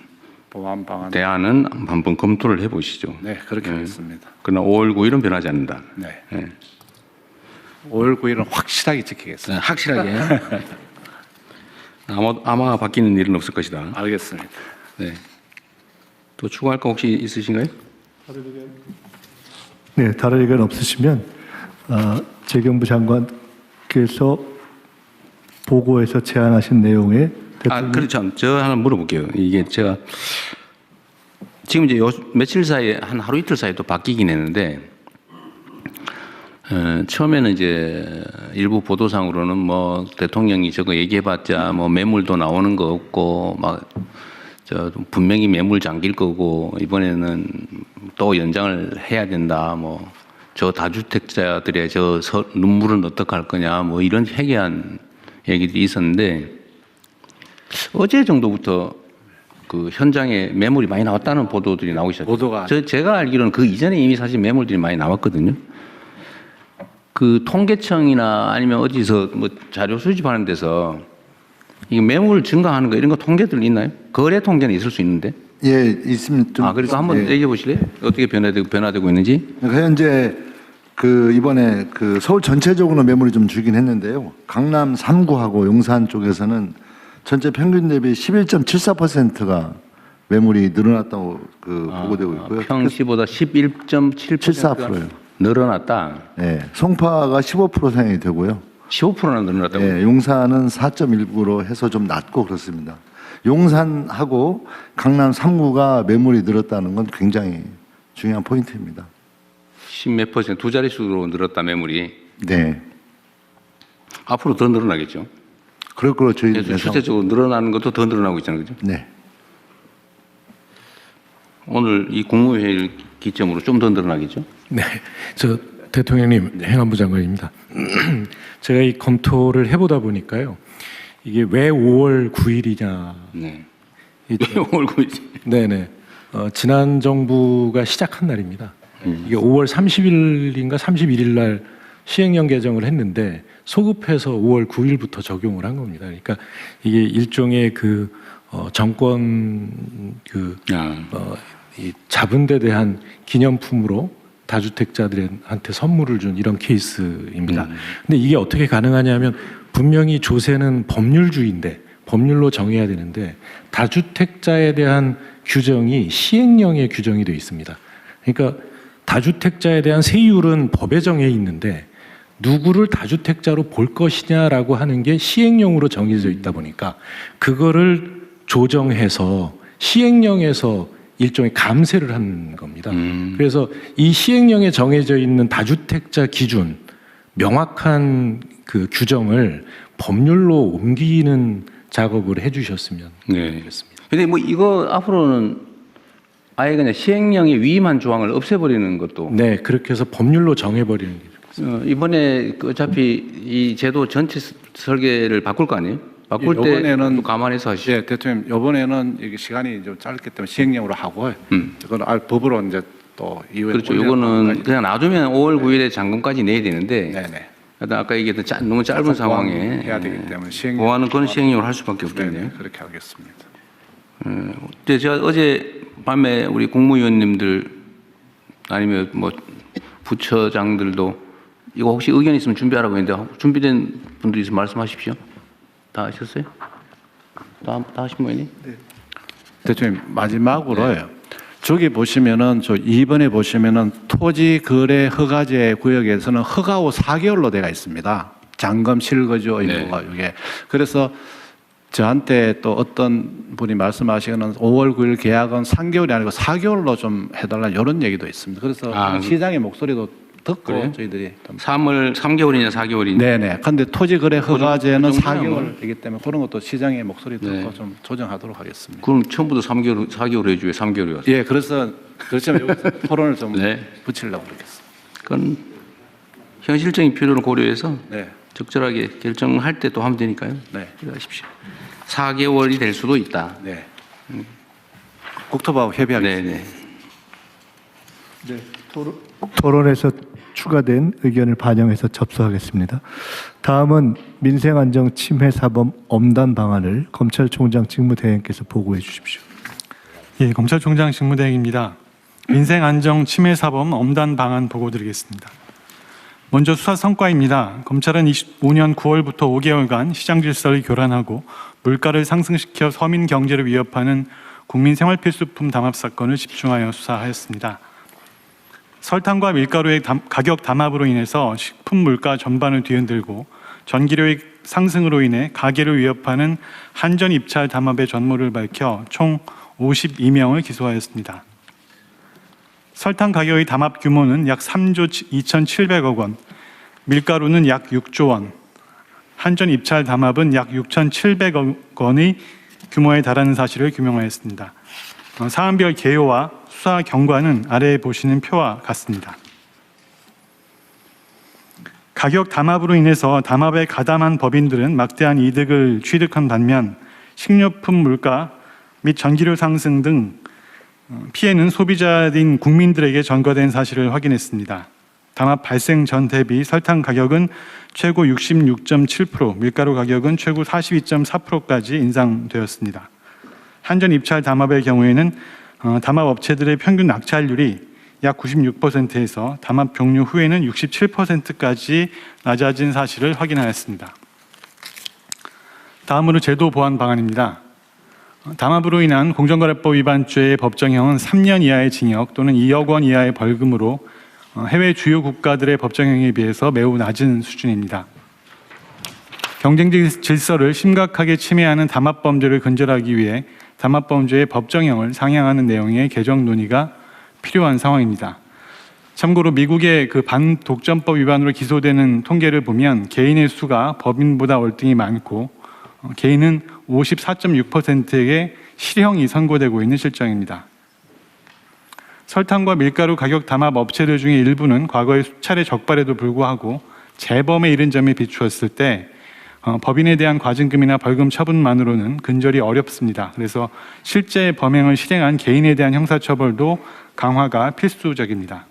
보완 방안. 대안은 한번 검토를 해보시죠. 네, 그렇게 하겠습니다. 그러나 5월 9일은 변하지 않는다. 네. 네. 5월 9일은 확실하게 지키겠습니다. 확실하게. 아마 바뀌는 일은 없을 것이다. 알겠습니다. 네. 또 추가할 거 혹시 있으신가요? 네, 다른 의견 없으시면 재경부 장관께서 보고에서 제안하신 내용에 대통령 그렇죠. 저 하나 물어볼게요. 이게 제가 지금 이제 며칠 사이에 한 하루 이틀 사이에 또 바뀌긴 했는데 처음에는 이제 일부 보도상으로는 뭐 대통령이 저거 얘기해봤자 뭐 매물도 나오는 거 없고 막 저 분명히 매물 잠길 거고 이번에는 또 연장을 해야 된다 뭐 저 다주택자들의 저 눈물은 어떡할 거냐 뭐 이런 해괴한 얘기들이 있었는데 어제 정도부터 그 현장에 매물이 많이 나왔다는 보도들이 나오기 시작했어요. 보도가 제가 알기로는 그 이전에 이미 사실 매물들이 많이 나왔거든요. 그 통계청이나 아니면 어디서 뭐 자료 수집하는 데서 이 매물 증가하는 거 이런 거 통계들 있나요? 거래 통계는 있을 수 있는데. 예, 있습니다. 그리고 한번 얘기해 보실래요? 어떻게 변화되고 있는지? 그러니까 현재 그 이번에 그 서울 전체적으로 매물이 좀 줄긴 했는데요. 강남 3구하고 용산 쪽에서는 전체 평균 대비 11.74%가 매물이 늘어났다고 보고되고 있고요. 평시보다 11.7%가 74%예요. 늘어났다. 예, 송파가 15% 상향이 되고요. 15%나 늘어났다고. 예, 용산은 4.19로 해서 좀 낮고 그렇습니다. 용산하고 강남 3구가 매물이 늘었다는 건 굉장히 중요한 포인트입니다. 10몇 %, 두 자릿수로 늘었다 매물이. 네, 앞으로 더 늘어나겠죠. 그럴 거로 저희 그래서 실제적으로 늘어나는 것도 더 늘어나고 있잖아요. 그죠? 네. 오늘 이 국무회의를 기점으로 좀 더 늘어나겠죠. 네, 저 대통령님 행안부 장관입니다. 제가 이 검토를 해보다 보니까요, 이게 왜 5월 9일이냐? 네. 5월 9일. 네네. 지난 정부가 시작한 날입니다. 이게 5월 30일인가 31일 날 시행령 개정을 했는데 소급해서 5월 9일부터 적용을 한 겁니다. 그러니까 이게 일종의 그 정권 이 잡은 데 대한 기념품으로 다주택자들한테 선물을 준 이런 케이스입니다. 근데 이게 어떻게 가능하냐면 분명히 조세는 법률주의인데 법률로 정해야 되는데 다주택자에 대한 규정이 시행령에 규정이 되어 있습니다. 그러니까 다주택자에 대한 세율은 법에 정해 있는데 누구를 다주택자로 볼 것이냐라고 하는 게 시행령으로 정해져 있다 보니까 그거를 조정해서 시행령에서 일종의 감세를 한 겁니다. 그래서 이 시행령에 정해져 있는 다주택자 기준 명확한 그 규정을 법률로 옮기는 작업을 해주셨으면 좋겠습니다. 근데 뭐 이거 앞으로는 아예 그냥 시행령에 위임한 조항을 없애버리는 것도. 네, 그렇게 해서 법률로 정해버리는 게 좋겠습니다. 이번에 어차피 이 제도 전체 설계를 바꿀 거 아니에요? 바꿀 때 이번에는 또 감안해서 하시죠. 예, 대통령 이번에는 이게 시간이 좀 짧기 때문에 시행령으로 하고 이건 법으로 이제 또 이후에 그렇죠. 이거는 그냥 놔두면 5월 9일에 잔금까지 내야 되는데 네네. 아까 얘기했던 너무 짧은 상황에 해야 되기 때문에 시행령 보완은 그런 시행령을 할 수밖에 없겠네요. 네네, 그렇게 하겠습니다. 근데 제가 어제 밤에 우리 국무위원님들 아니면 뭐 부처장들도 이거 혹시 의견 있으면 준비하라고 했는데 준비된 분들 있으면 말씀하십시오. 다 하셨어요? 다 하신 모양이니? 네. 대통령 마지막으로요. 저기 보시면은 저 2번에 보시면은 토지 거래 허가제 구역에서는 허가 후 4개월로 되어 있습니다. 잔금 실거주 의무가 이게 그래서 저한테 또 어떤 분이 말씀하시기는 5월 9일 계약은 3개월이 아니고 4개월로 좀 해달라 이런 얘기도 있습니다. 그래서 시장의 목소리도 듣고 그래요? 저희들이 좀 3개월이냐 4개월이냐. 네네. 근데 토지 거래 허가제는 그 정도는 4개월이기 때문에 그런 것도 시장의 목소리 듣고 좀 조정하도록 하겠습니다. 그럼 처음부터 4개월 해줘요. 3개월이 왔어요. 예, 그래서 그렇지만 여기서 토론을 좀 붙이려고 그러겠습니다. 그건 현실적인 필요를 고려해서 네. 적절하게 결정할 때 또 하면 되니까요. 네. 기다리십시오. 4개월이 될 수도 있다. 네. 국토부하고 협의하겠습니다. 네네. 네, 토론에서 추가된 의견을 반영해서 접수하겠습니다. 다음은 민생안정 침해 사범 엄단 방안을 검찰총장 직무대행께서 보고해 주십시오. 예, 검찰총장 직무대행입니다. 민생안정 침해 사범 엄단 방안 보고드리겠습니다. 먼저 수사 성과입니다. 검찰은 25년 9월부터 5개월간 시장 질서를 교란하고 물가를 상승시켜 서민 경제를 위협하는 국민 생활필수품 담합 사건을 집중하여 수사하였습니다. 설탕과 밀가루의 가격 담합으로 인해서 식품 물가 전반을 뒤흔들고 전기료의 상승으로 인해 가계를 위협하는 한전 입찰 담합의 전모를 밝혀 총 52명을 기소하였습니다. 설탕 가격의 담합 규모는 약 3조 2,700억 원, 밀가루는 약 6조 원, 한전 입찰 담합은 약 6,700억 원의 규모에 달하는 사실을 규명하였습니다. 사안별 개요와 수사 경과는 아래에 보시는 표와 같습니다. 가격 담합으로 인해서 담합에 가담한 법인들은 막대한 이득을 취득한 반면 식료품 물가 및 전기료 상승 등 피해는 소비자인 국민들에게 전가된 사실을 확인했습니다. 담합 발생 전 대비 설탕 가격은 최고 66.7%, 밀가루 가격은 최고 42.4%까지 인상되었습니다. 한전 입찰 담합의 경우에는 담합 업체들의 평균 낙찰률이 약 96%에서 담합 종료 후에는 67%까지 낮아진 사실을 확인하였습니다. 다음으로 제도 보완 방안입니다. 담합으로 인한 공정거래법 위반죄의 법정형은 3년 이하의 징역 또는 2억 원 이하의 벌금으로 해외 주요 국가들의 법정형에 비해서 매우 낮은 수준입니다. 경쟁 질서를 심각하게 침해하는 담합범죄를 근절하기 위해 담합범죄의 법정형을 상향하는 내용의 개정 논의가 필요한 상황입니다. 참고로 미국의 그 반독점법 위반으로 기소되는 통계를 보면 개인의 수가 법인보다 월등히 많고 개인은 54.6%에게 실형이 선고되고 있는 실정입니다. 설탕과 밀가루 가격 담합 업체들 중에 일부는 과거의 수차례 적발에도 불구하고 재범에 이른 점에 비추었을 때 법인에 대한 과징금이나 벌금 처분만으로는 근절이 어렵습니다. 그래서 실제 범행을 실행한 개인에 대한 형사처벌도 강화가 필수적입니다.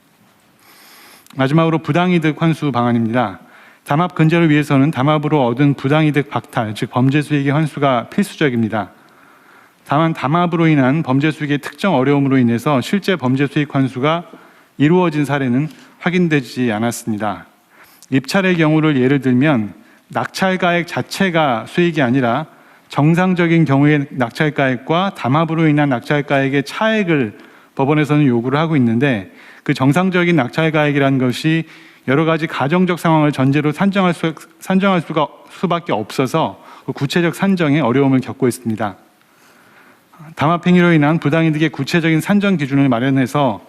마지막으로 부당이득 환수 방안입니다. 담합 근절을 위해서는 담합으로 얻은 부당이득 박탈, 즉 범죄 수익의 환수가 필수적입니다. 다만 담합으로 인한 범죄 수익의 특정 어려움으로 인해서 실제 범죄 수익 환수가 이루어진 사례는 확인되지 않았습니다. 입찰의 경우를 예를 들면 낙찰가액 자체가 수익이 아니라 정상적인 경우의 낙찰가액과 담합으로 인한 낙찰가액의 차액을 법원에서는 요구를 하고 있는데 그 정상적인 낙찰가액이라는 것이 여러 가지 가정적 상황을 전제로 산정할 수밖에 없어서 구체적 산정에 어려움을 겪고 있습니다. 담합 행위로 인한 부당이득의 구체적인 산정 기준을 마련해서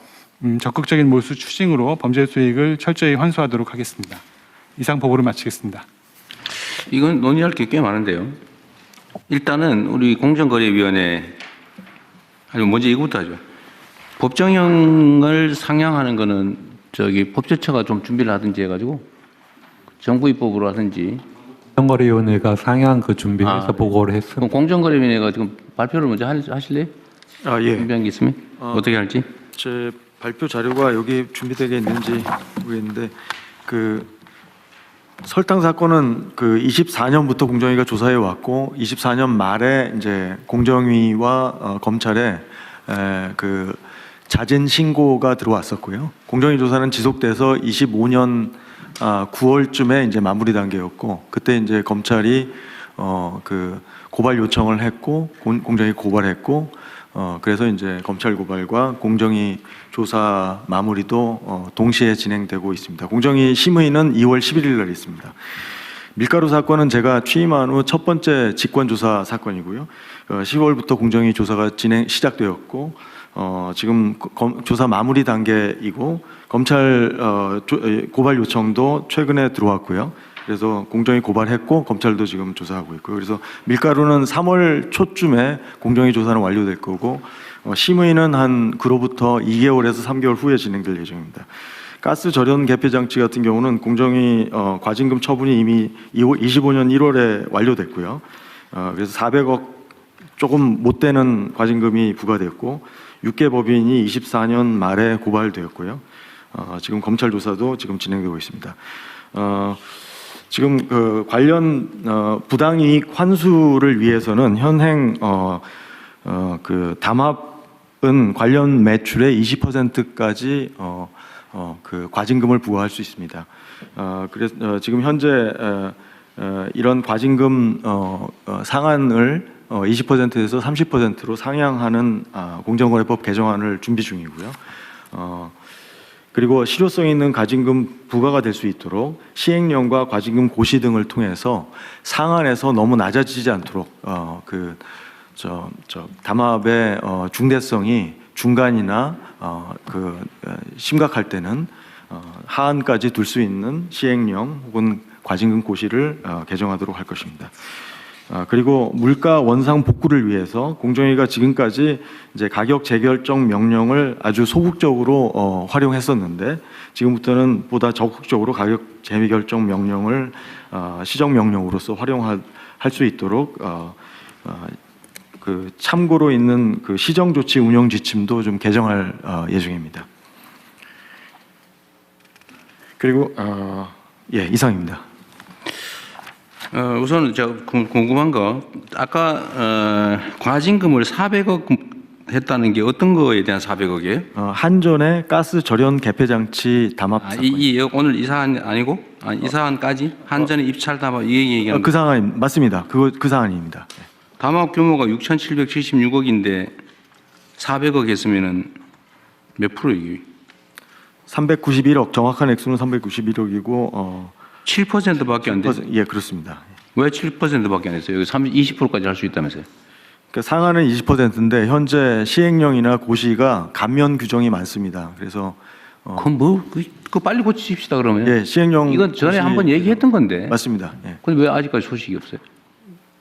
적극적인 몰수 추진으로 범죄 수익을 철저히 환수하도록 하겠습니다. 이상 보고를 마치겠습니다. 이건 논의할 게 꽤 많은데요. 일단은 우리 공정거래위원회 먼저 이거부터 하죠. 법정형을 상향하는 거는 법제처가 좀 준비를 하든지 해가지고 정부 입법으로 하든지. 공정거래위원회가 상향 준비해서 보고를 했습니다. 그럼 공정거래위원회가 지금 발표를 먼저 하실래요? 예. 준비한 게 있으면 어떻게 할지? 제 발표 자료가 여기 준비되어 있는지 모르겠는데 설탕 사건은 24년부터 공정위가 조사해 왔고 24년 말에 이제 공정위와 검찰에 자진 신고가 들어왔었고요. 공정위 조사는 지속돼서 25년 9월쯤에 이제 마무리 단계였고 그때 이제 검찰이 고발 요청을 했고 공정위 고발했고 그래서 이제 검찰 고발과 공정위 조사 마무리도 동시에 진행되고 있습니다. 공정위 심의는 2월 11일 날 있습니다. 밀가루 사건은 제가 취임한 후 첫 번째 직권조사 사건이고요. 10월부터 공정위 조사가 시작되었고 지금 조사 마무리 단계이고 검찰 고발 요청도 최근에 들어왔고요. 그래서 공정위 고발했고 검찰도 지금 조사하고 있고요. 그래서 밀가루는 3월 초쯤에 공정위 조사는 완료될 거고 심의는 그로부터 2개월에서 3개월 후에 진행될 예정입니다. 가스 절연 개폐 장치 같은 경우는 공정위 과징금 처분이 이미 25년 1월에 완료됐고요. 그래서 400억 조금 못 되는 과징금이 부과됐고 6개 법인이 24년 말에 고발되었고요. 지금 검찰 조사도 지금 진행되고 있습니다. 지금 관련 부당이익 환수를 위해서는 현행 담합은 관련 매출의 20%까지 그 과징금을 부과할 수 있습니다. 그래서 지금 현재 이런 과징금 상한을 20%에서 30%로 상향하는 공정거래법 개정안을 준비 중이고요. 그리고 실효성 있는 과징금 부과가 될 수 있도록 시행령과 과징금 고시 등을 통해서 상한에서 너무 낮아지지 않도록 담합의 중대성이 중간이나 심각할 때는 하한까지 둘 수 있는 시행령 혹은 과징금 고시를 개정하도록 할 것입니다. 그리고 물가 원상 복구를 위해서 공정위가 지금까지 이제 가격 재결정 명령을 아주 소극적으로 활용했었는데 지금부터는 보다 적극적으로 가격 재결정 명령을 시정 명령으로서 활용할 수 있도록 그 참고로 있는 그 시정 조치 운영 지침도 좀 개정할 예정입니다. 그리고 이상입니다. 우선 제가 궁금한 거 아까 과징금을 400억 했다는 게 어떤 거에 대한 400억이에요? 한전의 가스 절연 개폐 장치 담합 사건. 오늘 이 사안 아니고 이 사안까지 한전의 입찰 담합 이 얘기하는 그 사안 맞습니다. 그 사안입니다. 담합 규모가 6,776억인데 400억 했으면은 몇 프로이기? 391억 정확한 액수는 391억이고 7%밖에 안 돼. 예, 그렇습니다. 왜 7%밖에 안 했어요? 여기 20%까지 할 수 있다면서요? 그러니까 상한은 20%인데 현재 시행령이나 고시가 감면 규정이 많습니다. 그래서 그럼 그 빨리 고치십시다 그러면. 예, 시행령 이건 전에 한번 얘기했던 건데. 맞습니다. 예. 근데 왜 아직까지 소식이 없어요?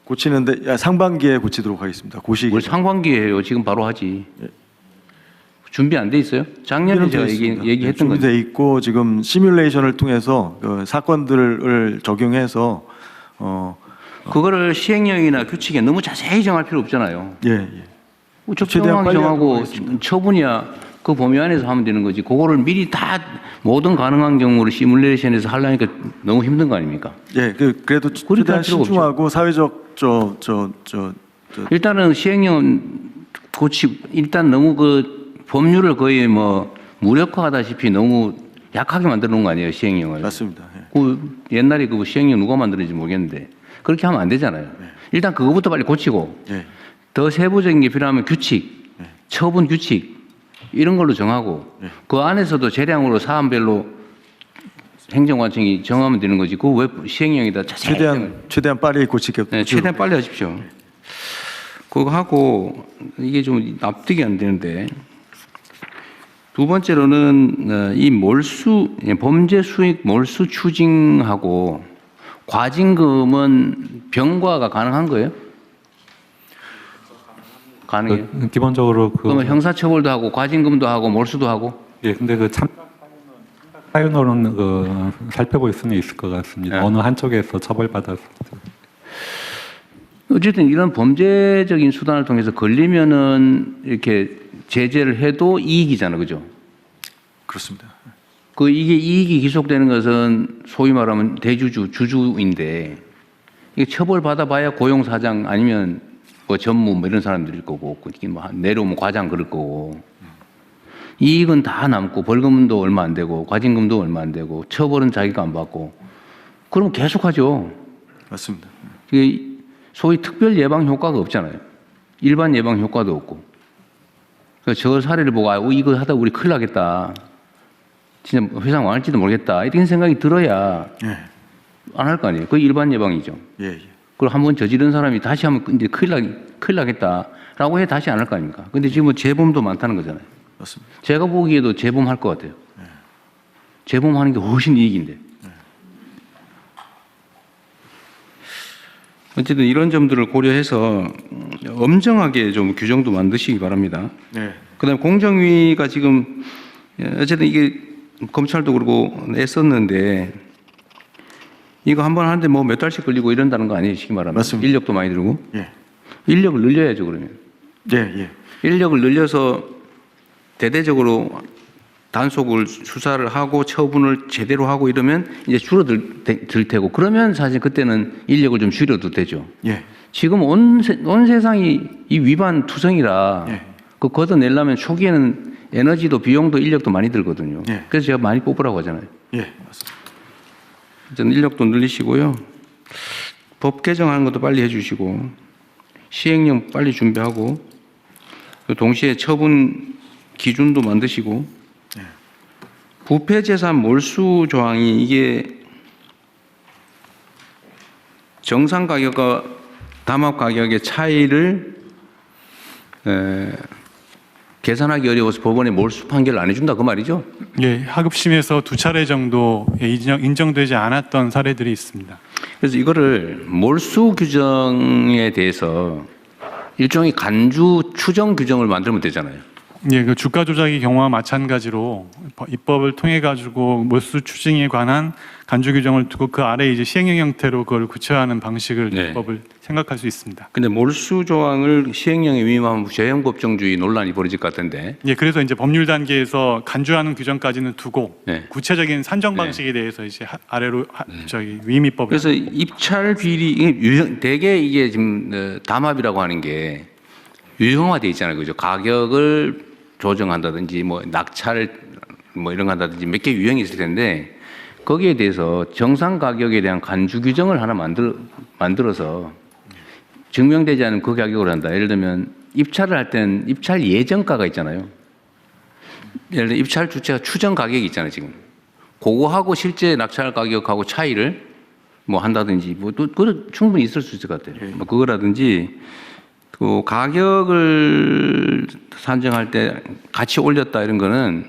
고치는데 상반기에 고치도록 하겠습니다. 고시 뭘 상반기에 해요? 지금 바로 하지. 준비 안 돼 있어요? 작년에 제가 얘기했던 건데. 준비돼 있고 지금 시뮬레이션을 통해서 그 사건들을 적용해서 그거를 시행령이나 규칙에 너무 자세히 정할 필요 없잖아요. 예. 적정하게 빨리 정하고 하도록 하겠습니다. 처분이야 그 범위 안에서 하면 되는 거지. 그거를 미리 다 모든 가능한 경우를 시뮬레이션에서 하려니까 너무 힘든 거 아닙니까? 예, 그래도 최대한 신중하고 사회적 일단은 시행령 고치 일단 너무 그 법률을 거의 뭐 무력화하다시피 너무 약하게 만들어 놓은 거 아니에요, 시행령을. 맞습니다. 예. 그 옛날에 그 시행령 누가 만들었는지 모르겠는데 그렇게 하면 안 되잖아요. 일단 그거부터 빨리 고치고 예. 더 세부적인 게 필요하면 규칙, 처분 규칙 이런 걸로 정하고 그 안에서도 재량으로 사안별로 행정관청이 정하면 되는 거지. 그거 왜 시행령에다 자세히 최대한 빨리 고치게. 네, 최대한 빨리 하십시오. 그거 하고 이게 좀 납득이 안 되는데 두 번째로는 이 범죄 수익 몰수 추징하고 과징금은 병과가 가능한 거예요? 가능해요? 기본적으로 그러면 형사처벌도 하고 과징금도 하고 몰수도 하고? 예, 근데 그 사유로는 살펴볼 수는 있을 것 같습니다. 네. 어느 한쪽에서 처벌받아서. 어쨌든 이런 범죄적인 수단을 통해서 걸리면은 이렇게 제재를 해도 이익이잖아, 그죠? 그렇습니다. 이게 이익이 기속되는 것은 소위 말하면 주주인데 이게 처벌받아봐야 고용사장 아니면 뭐 전무 뭐 이런 사람들일 거고 뭐 내려오면 과장 그럴 거고 이익은 다 남고 벌금도 얼마 안 되고 과징금도 얼마 안 되고 처벌은 자기가 안 받고 그러면 계속하죠. 맞습니다. 이게 소위 특별 예방 효과가 없잖아요. 일반 예방 효과도 없고. 그래서 저 사례를 보고 이거 하다 우리 큰일 나겠다. 진짜 회사 망할지도 모르겠다. 이런 생각이 들어야 안 할 거 아니에요. 그게 일반 예방이죠. 예. 그걸 한번 저지른 사람이 다시 하면 이제 큰일 나겠다라고 해 다시 안 할 거 아닙니까? 근데 지금 재범도 많다는 거잖아요. 맞습니다. 제가 보기에도 재범할 것 같아요. 재범하는 게 훨씬 이익인데. 어쨌든 이런 점들을 고려해서 엄정하게 좀 규정도 만드시기 바랍니다. 네. 그다음에 공정위가 지금 어쨌든 이게 검찰도 그러고 애썼는데 이거 한 번 하는데 뭐 몇 달씩 걸리고 이런다는 거 아니에요, 쉽게 말하면. 맞습니다. 인력도 많이 들고. 예. 인력을 늘려야죠, 그러면. 예. 인력을 늘려서 대대적으로 단속을 수사를 하고 처분을 제대로 하고 이러면 이제 줄어들 테고 그러면 사실 그때는 인력을 좀 줄여도 되죠. 예. 지금 온 세상이 이 위반 투성이라 그 걷어내려면 초기에는 에너지도 비용도 인력도 많이 들거든요. 예. 그래서 제가 많이 뽑으라고 하잖아요. 예, 맞습니다. 저는 인력도 늘리시고요. 법 개정하는 것도 빨리 해주시고 시행령 빨리 준비하고 동시에 처분 기준도 만드시고 부패재산 몰수 조항이 이게 정상 가격과 담합 가격의 차이를 계산하기 어려워서 법원에 몰수 판결을 안 해준다 그 말이죠? 예, 하급심에서 2차례 정도 인정되지 않았던 사례들이 있습니다. 그래서 이거를 몰수 규정에 대해서 일종의 간주 추정 규정을 만들면 되잖아요. 예, 그 주가 조작의 경우와 마찬가지로 입법을 통해 가지고 몰수 추징에 관한 간주 규정을 두고 그 아래 이제 시행령 형태로 그걸 구체화하는 방식을 네. 입법을 생각할 수 있습니다. 근데 몰수 조항을 시행령에 위임하면 재형법정주의 논란이 벌어질 것 같은데. 예, 그래서 이제 법률 단계에서 간주하는 규정까지는 두고 네. 구체적인 산정 방식에 대해서 이제 아래로 위임 입법을. 그래서 입찰 비리 대개 이게 지금 담합이라고 하는 게 유형화돼 있잖아요, 그죠? 가격을 조정한다든지 뭐 낙찰 뭐 이런 거 한다든지 몇 개 유형이 있을 텐데 거기에 대해서 정상 가격에 대한 간주 규정을 하나 만들어서 증명되지 않은 그 가격을 한다. 예를 들면 입찰을 할 때는 입찰 예정가가 있잖아요. 예를 들어 입찰 주체가 추정 가격이 있잖아요, 지금. 그거하고 실제 낙찰 가격하고 차이를 뭐 한다든지 뭐 또 그거 충분히 있을 수 있을 것 같아요. 뭐 그거라든지 그 가격을 산정할 때 같이 올렸다 이런 거는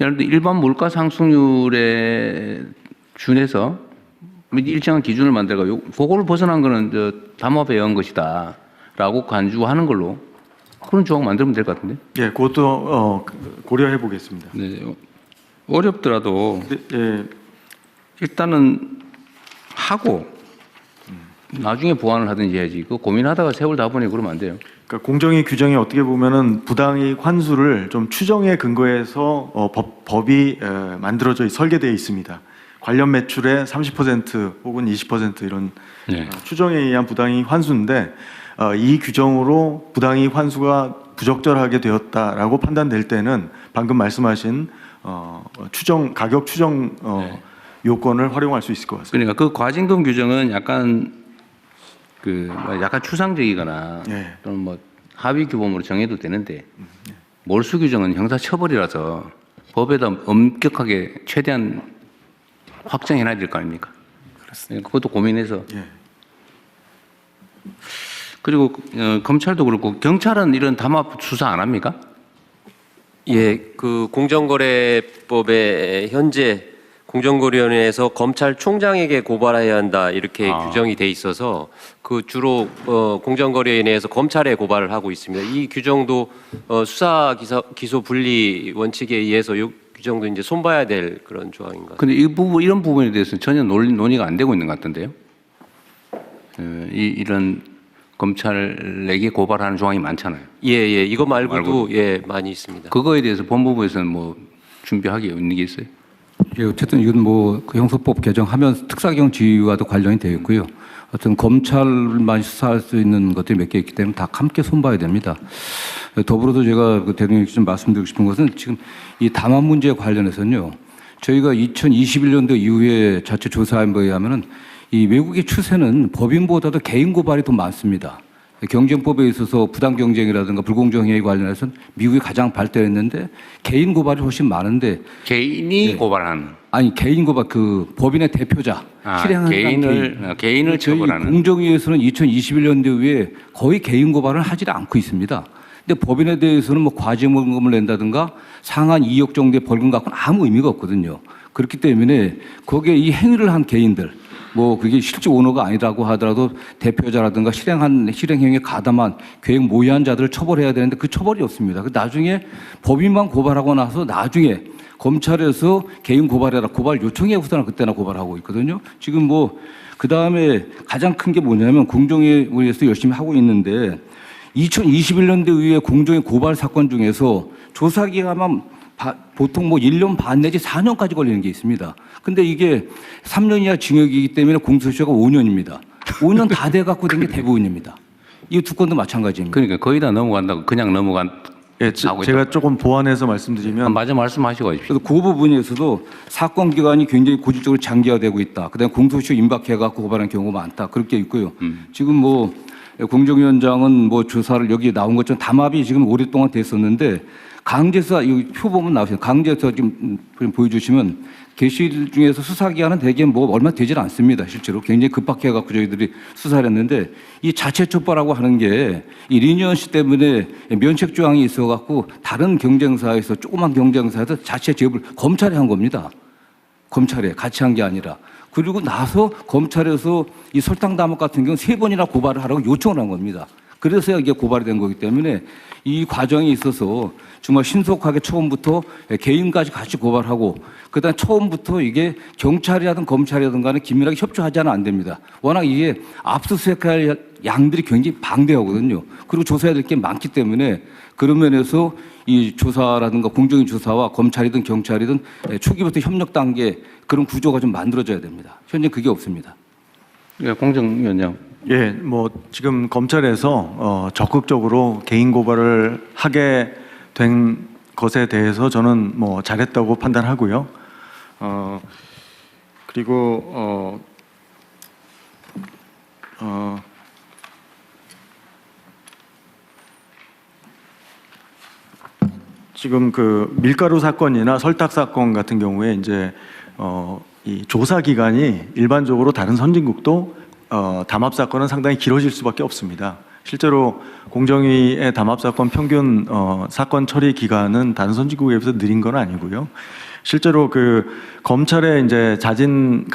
예를 들어 일반 물가 상승률에 준해서 일정한 기준을 만들고 그거를 벗어난 거는 담합에 의한 것이다라고 간주하는 걸로 그런 조항 만들면 될 것 같은데. 예, 그것도 고려해 보겠습니다. 네, 어렵더라도 예, 일단은 하고 나중에 보완을 하든지 해야지. 그 고민하다가 세월 다 보내고 그러면 안 돼요. 그러니까 공정위 규정이 어떻게 보면은 부당이익 환수를 좀 추정에 근거해서 법이 만들어져 설계되어 있습니다. 관련 매출의 30% 혹은 20% 이런 네. 추정에 의한 부당이익 환수인데 이 규정으로 부당이익 환수가 부적절하게 되었다라고 판단될 때는 방금 말씀하신 추정 가격 추정 네. 요건을 활용할 수 있을 것 같습니다. 그러니까 그 과징금 규정은 약간 약간 추상적이거나 예. 또는 뭐 합의 규범으로 정해도 되는데 몰수 규정은 형사 처벌이라서 법에다 엄격하게 최대한 확정해놔야 될 거 아닙니까? 그렇습니다. 그것도 고민해서. 예. 그리고 검찰도 그렇고 경찰은 이런 담합 수사 안 합니까? 예, 그 공정거래법에 현재 공정거래위원회에서 검찰총장에게 고발해야 한다 이렇게 규정이 돼 있어서 그 주로 공정거래위원회에서 검찰에 고발을 하고 있습니다. 이 규정도 수사 기소 분리 원칙에 의해서 이 규정도 이제 손봐야 될 그런 조항인 것 같습니다. 근데 이런 부분에 대해서는 전혀 논의가 안 되고 있는 것 같던데요. 이런 검찰에게 고발하는 조항이 많잖아요. 예, 이거 말고도 예 많이 있습니다. 그거에 대해서 법무부에서는 뭐 준비하기 있는 게 있어요? 예, 어쨌든 이건 뭐 그 형사법 개정하면 특사경 지휘와도 관련이 되어 있고요. 어떤 검찰만 수사할 수 있는 것들이 몇 개 있기 때문에 다 함께 손봐야 됩니다. 더불어서 제가 그 대통령께 좀 말씀드리고 싶은 것은 지금 이 담합 문제에 관련해서는요. 저희가 2021년도 이후에 자체 조사한 바에 의하면은 이 외국의 추세는 법인보다도 개인 고발이 더 많습니다. 경쟁법에 있어서 부당 경쟁이라든가 불공정 행위에 관련해서는 미국이 가장 발달했는데 개인 고발이 훨씬 많은데 개인이 고발하는 아니 개인 고발 그 법인의 대표자 실행하는 개인을 저희 처벌하는 공정위에서는 2021년도 이후에 거의 개인 고발을 하지 않고 있습니다. 근데 법인에 대해서는 뭐 과징금을 낸다든가 상한 2억 정도의 벌금 갖고는 아무 의미가 없거든요. 그렇기 때문에 거기에 이 행위를 한 개인들 뭐 그게 실제 오너가 아니라고 하더라도 대표자라든가 실행행위에 가담한 계획 모의한 자들을 처벌해야 되는데 그 처벌이 없습니다. 나중에 법인만 고발하고 나서 나중에 검찰에서 개인 고발해라 고발 요청해 후서는 그때나 고발하고 있거든요. 지금 뭐 그 다음에 가장 큰 게 뭐냐면 공정위에서 열심히 하고 있는데 2021년도 이후에 공정위 고발 사건 중에서 조사 기간만 보통 뭐 1년 반 내지 4년까지 걸리는 게 있습니다. 근데 이게 3년 이하 징역이기 때문에 공소시효가 5년입니다. 5년 다 돼갖고 된 게 대부분입니다. 이 두 건도 마찬가지입니다. 그러니까 거의 다 넘어간다고 그냥 예, 하고 제가 있다고요. 조금 보완해서 말씀드리면 맞아 말씀하시고 하십시오. 그래서 그 부분에서도 사건 기간이 굉장히 고질적으로 장기화되고 있다. 그다음에 공소시효 임박해갖고 고발한 경우가 많다. 그렇게 있고요. 지금 뭐 공정위원장은 뭐 조사를 여기 나온 것처럼 담합이 지금 오랫동안 됐었는데 강제수사 이 표 보면 나오세요. 강제수사 좀 보여주시면 게시일 중에서 수사 기간은 대개 뭐 얼마 되질 않습니다. 실제로 굉장히 급박해갖고 저희들이 수사를 했는데 이 자체 촉발하고 하는 게 이 리니언시 때문에 면책 조항이 있어갖고 다른 경쟁사에서 조그만 경쟁사에서 자체 제보를 검찰에 한 겁니다. 검찰에 같이 한 게 아니라. 그리고 나서 검찰에서 이 설탕 담합 같은 경우는 3번이나 고발을 하라고 요청을 한 겁니다. 그래서 이게 고발이 된 거기 때문에 이 과정에 있어서 정말 신속하게 처음부터 개인까지 같이 고발하고 그다음 처음부터 이게 경찰이라든 검찰이라든 간에 긴밀하게 협조하지는 안 됩니다. 워낙 이게 압수수색할 양들이 굉장히 방대하거든요. 그리고 조사해야 될 게 많기 때문에 그런 면에서 이 조사라든가 공정위 조사와 검찰이든 경찰이든 초기부터 협력 단계 그런 구조가 좀 만들어져야 됩니다. 현재 그게 없습니다. 예, 공정위원장. 예, 뭐 지금 검찰에서 적극적으로 개인 고발을 하게 된 것에 대해서 저는 뭐 잘했다고 판단하고요. 그리고 지금 그 밀가루 사건이나 설탕 사건 같은 경우에 이제 이 조사 기간이 일반적으로 다른 선진국도 담합 사건은 상당히 길어질 수밖에 없습니다. 실제로 공정위의 담합 사건 평균 사건 처리 기간은 다른 선진국에 비해서 느린 건 아니고요. 실제로 그 검찰에 이제 자진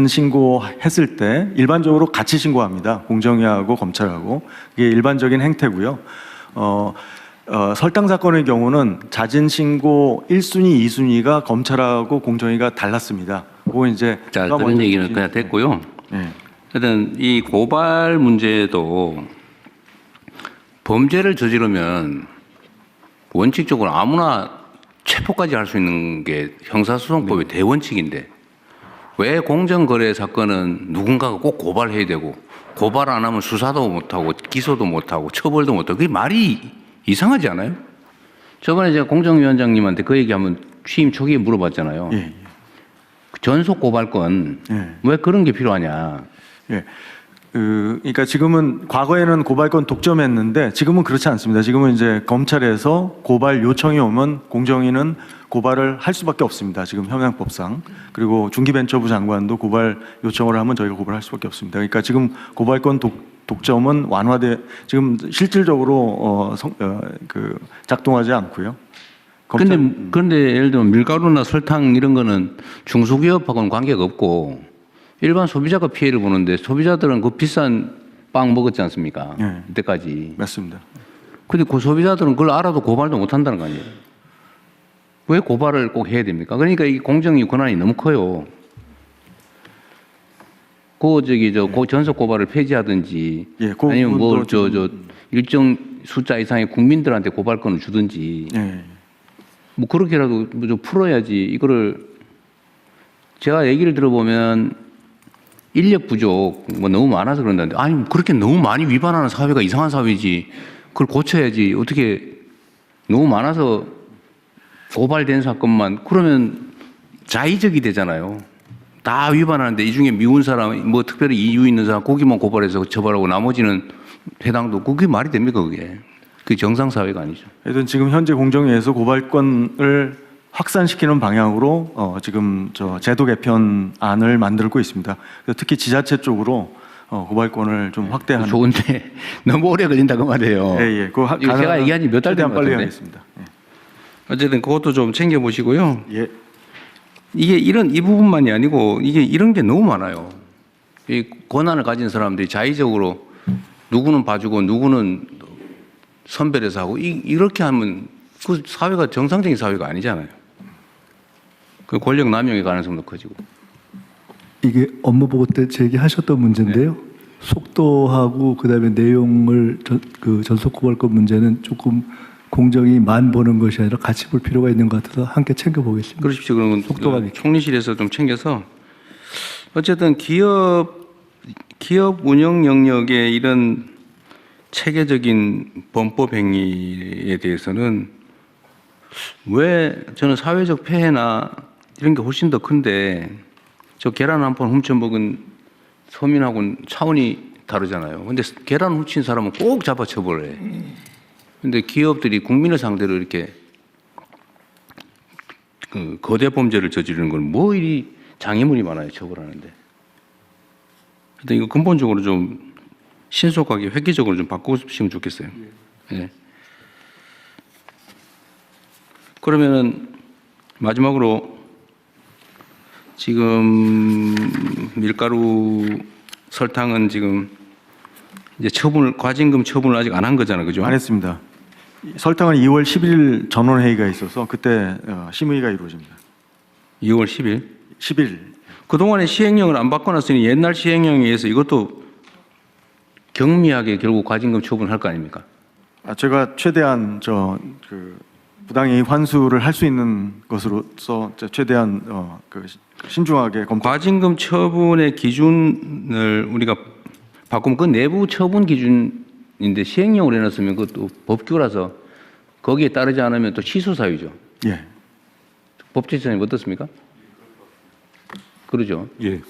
신고했을 때 일반적으로 같이 신고합니다. 공정위하고 검찰하고 이게 일반적인 행태고요. 설탕 사건의 경우는 자진 신고 1순위, 2순위가 검찰하고 공정위가 달랐습니다. 그거 이제 자, 그런 얘기는 그냥 됐고요. 네. 하여튼 이 고발 문제도 범죄를 저지르면 원칙적으로 아무나 체포까지 할 수 있는 게 형사소송법의 대원칙인데 왜 공정거래 사건은 누군가가 꼭 고발해야 되고 고발 안 하면 수사도 못하고 기소도 못하고 처벌도 못하고 그게 말이 이상하지 않아요? 저번에 제가 공정위원장님한테 그 얘기 한번 취임 초기에 물어봤잖아요. 예. 전속 고발권 예. 왜 그런 게 필요하냐? 예. 그러니까 지금은 과거에는 고발권 독점했는데 지금은 그렇지 않습니다. 지금은 이제 검찰에서 고발 요청이 오면 공정위는 고발을 할 수밖에 없습니다. 지금 현행법상. 그리고 중기벤처부 장관도 고발 요청을 하면 저희가 고발할 수밖에 없습니다. 그러니까 지금 고발권 독점은 완화돼 지금 실질적으로 작동하지 않고요. 그런데 예를 들면 밀가루나 설탕 이런 거는 중소기업하고는 관계가 없고 일반 소비자가 피해를 보는데 소비자들은 그 비싼 빵 먹었지 않습니까? 네. 이때까지. 맞습니다. 근데 그 소비자들은 그걸 알아도 고발도 못 한다는 거 아니에요? 왜 고발을 꼭 해야 됩니까? 그러니까 이 공정위 권한이 너무 커요. 그 전속 고발을 폐지하든지 예, 아니면 뭐 일정 숫자 이상의 국민들한테 고발권을 주든지 예. 뭐 그렇게라도 좀 풀어야지. 이거를 제가 얘기를 들어보면 인력 부족 뭐 너무 많아서 그런다는데 아니 그렇게 너무 많이 위반하는 사회가 이상한 사회지. 그걸 고쳐야지. 어떻게 너무 많아서 고발된 사건만 그러면 자의적이 되잖아요. 다 위반하는데 이 중에 미운 사람 뭐 특별히 이유 있는 사람 거기만 고발해서 처벌하고 나머지는 해당도 그게 말이 됩니까 그게? 그게 정상 사회가 아니죠. 하여튼 지금 현재 공정위에서 고발권을 확산시키는 방향으로 지금 제도 개편안을 만들고 있습니다. 특히 지자체 쪽으로 고발권을 좀 확대하는. 좋은데 너무 오래 걸린다 그 말이에요. 예. 제가 얘기한 지 몇 달 된 것 빨리 같은데. 하겠습니다. 예. 어쨌든 그것도 좀 챙겨 보시고요. 예. 이게 이 부분만이 아니고 이게 이런 게 너무 많아요. 이 권한을 가진 사람들이 자의적으로 누구는 봐주고 누구는 선별해서 하고 이렇게 하면 그 사회가 정상적인 사회가 아니잖아요. 그 권력 남용의 가능성도 커지고. 이게 업무 보고 때 제기하셨던 문제인데요. 네. 속도하고 그다음에 내용을 전속 고발권 문제는 조금 공정이만 보는 것이 아니라 같이 볼 필요가 있는 것 같아서 함께 챙겨보겠습니다. 그러십시오. 그러면 속도가 있게. 총리실에서 좀 챙겨서 어쨌든 기업 운영 영역에 이런 체계적인 범법 행위에 대해서는 왜 저는 사회적 폐해나 이런 게 훨씬 더 큰데 저 계란 한 판 훔쳐먹은 서민하고는 차원이 다르잖아요. 근데 계란 훔친 사람은 꼭 잡아 처벌해. 근데 기업들이 국민을 상대로 이렇게 그 거대 범죄를 저지르는 건 뭐 이리 장애물이 많아요, 처벌하는데. 근데 이거 근본적으로 좀 신속하게 획기적으로 좀 바꾸시면 좋겠어요. 네. 그러면은 마지막으로 지금 밀가루, 설탕은 지금 이제 과징금 처분을 아직 안 한 거잖아요, 그죠? 안 했습니다. 설탕은 2월 10일 전원 회의가 있어서 그때 심의가 이루어집니다. 2월 10일? 10일. 그동안에 시행령을 안 바꿔놨으니 옛날 시행령에 의해서 이것도 경미하게 결국 과징금 처분할 거 아닙니까? 제가 최대한 부당이익 환수를 할 수 있는 것으로서 최대한 신중하게 검토. 과징금 처분의 기준을 우리가 바꾸면 그 내부 처분 기준인데 시행령으로 해놨으면 그것도 법규라서 거기에 따르지 않으면 또 취소 사유죠. 예. 법제처장님 어떻습니까? 그러죠. 예.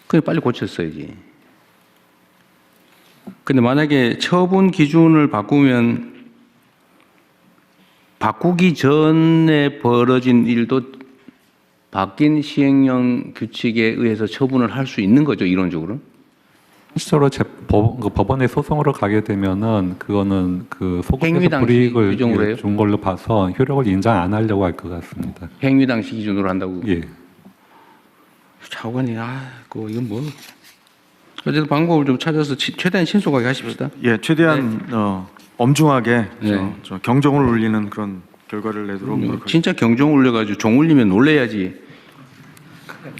그냥 빨리 고쳤어야지. 근데 만약에 처분 기준을 바꾸면 바꾸기 전에 벌어진 일도 바뀐 시행령 규칙에 의해서 처분을 할 수 있는 거죠, 이론적으로? 실제로 법원에 소송으로 가게 되면은 그거는 그 소급해서 행위당시 불이익을 규정으로 해요? 준 걸로 봐서 효력을 인정 안 하려고 할 것 같습니다. 행위 당시 기준으로 한다고? 예. 차관이 이건 뭐 어쨌든 방법을 좀 찾아서 최대한 신속하게 하십시다. 예, 최대한 엄중하게 네. 경종을 울리는 그런 결과를 내도록 노력하겠습니다. 진짜 경종 울려가지고 종 울리면 놀래야지.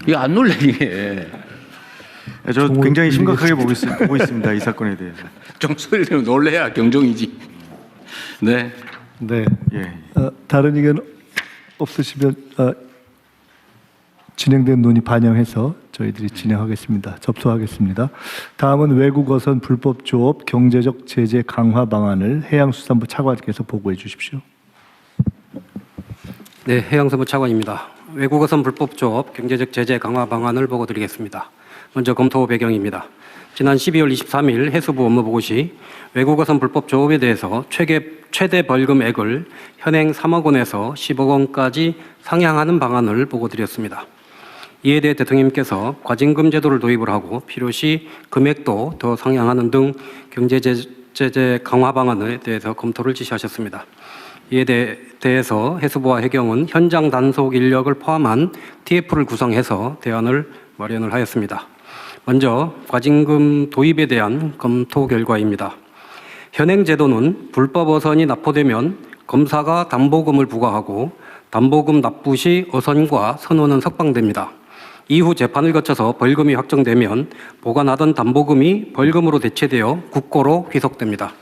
이거 안 놀래 이게. 저 굉장히 심각하게 보고 있습니다. 이 사건에 대해서. 종소리를 놀래야 경종이지. 네. 네. 예. 다른 의견 없으시면 진행된 논의 반영해서 저희들이 진행하겠습니다. 접수하겠습니다. 다음은 외국어선 불법 조업 경제적 제재 강화 방안을 해양수산부 차관께서 보고해 주십시오. 네, 해양수산부 차관입니다. 외국어선 불법 조업 경제적 제재 강화 방안을 보고드리겠습니다. 먼저 검토 배경입니다. 지난 12월 23일 해수부 업무보고 시 외국어선 불법 조업에 대해서 최대 벌금액을 현행 3억 원에서 10억 원까지 상향하는 방안을 보고드렸습니다. 이에 대해 대통령님께서 과징금 제도를 도입을 하고 필요시 금액도 더 상향하는 등 경제제재 강화 방안에 대해서 검토를 지시하셨습니다. 이에 대해서 해수부와 해경은 현장 단속 인력을 포함한 TF를 구성해서 대안을 마련을 하였습니다. 먼저 과징금 도입에 대한 검토 결과입니다. 현행 제도는 불법 어선이 납포되면 검사가 담보금을 부과하고 담보금 납부 시 어선과 선원은 석방됩니다. 이후 재판을 거쳐서 벌금이 확정되면 보관하던 담보금이 벌금으로 대체되어 국고로 귀속됩니다.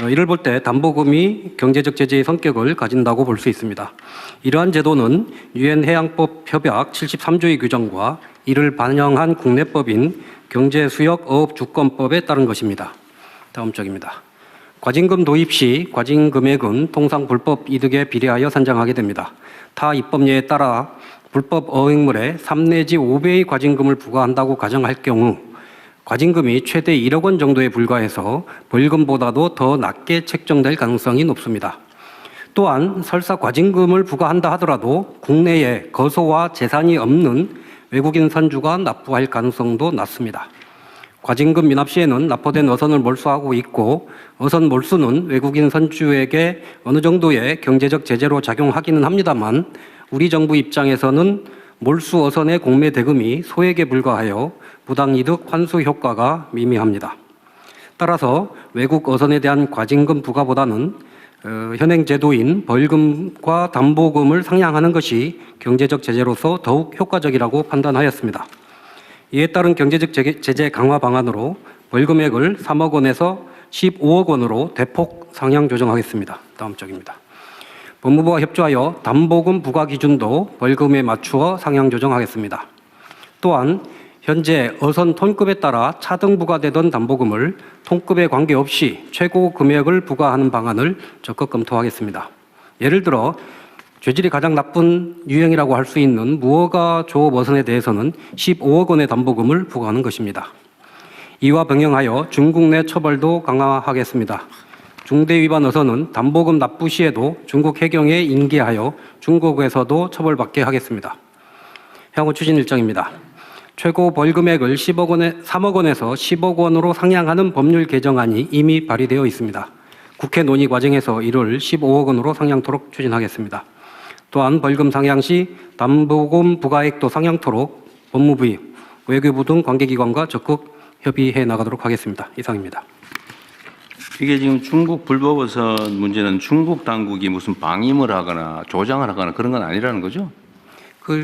이를 볼 때 담보금이 경제적 제재의 성격을 가진다고 볼 수 있습니다. 이러한 제도는 유엔 해양법 협약 73조의 규정과 이를 반영한 국내법인 경제수역어업주권법에 따른 것입니다. 다음 쪽입니다. 과징금 도입 시 과징 금액은 통상 불법 이득에 비례하여 산정하게 됩니다. 타 입법례에 따라 불법 어획물에 3 내지 5배의 과징금을 부과한다고 가정할 경우 과징금이 최대 1억 원 정도에 불과해서 벌금보다도 더 낮게 책정될 가능성이 높습니다. 또한 설사 과징금을 부과한다 하더라도 국내에 거소와 재산이 없는 외국인 선주가 납부할 가능성도 낮습니다. 과징금 미납 시에는 납포된 어선을 몰수하고 있고 어선 몰수는 외국인 선주에게 어느 정도의 경제적 제재로 작용하기는 합니다만 우리 정부 입장에서는 몰수 어선의 공매 대금이 소액에 불과하여 부당이득 환수 효과가 미미합니다. 따라서 외국 어선에 대한 과징금 부과보다는 현행 제도인 벌금과 담보금을 상향하는 것이 경제적 제재로서 더욱 효과적이라고 판단하였습니다. 이에 따른 경제적 제재 강화 방안으로 벌금액을 3억 원에서 15억 원으로 대폭 상향 조정하겠습니다. 다음 쪽입니다. 법무부와 협조하여 담보금 부과 기준도 벌금에 맞추어 상향 조정하겠습니다. 또한 현재 어선 톤급에 따라 차등 부과되던 담보금을 톤급에 관계없이 최고 금액을 부과하는 방안을 적극 검토하겠습니다. 예를 들어 죄질이 가장 나쁜 유형이라고 할 수 있는 무허가 조업 어선에 대해서는 15억 원의 담보금을 부과하는 것입니다. 이와 병행하여 중국 내 처벌도 강화하겠습니다. 중대 위반 어선은 담보금 납부 시에도 중국 해경에 인계하여 중국에서도 처벌받게 하겠습니다. 향후 추진 일정입니다. 최고 벌금액을 3억 원에서 10억 원으로 상향하는 법률 개정안이 이미 발의되어 있습니다. 국회 논의 과정에서 이를 15억 원으로 상향토록 추진하겠습니다. 또한 벌금 상향 시 담보금 부과액도 상향토록 법무부, 외교부 등 관계기관과 적극 협의해 나가도록 하겠습니다. 이상입니다. 이게 지금 중국 불법어선 문제는 중국 당국이 무슨 방임을 하거나 조장을 하거나 그런 건 아니라는 거죠?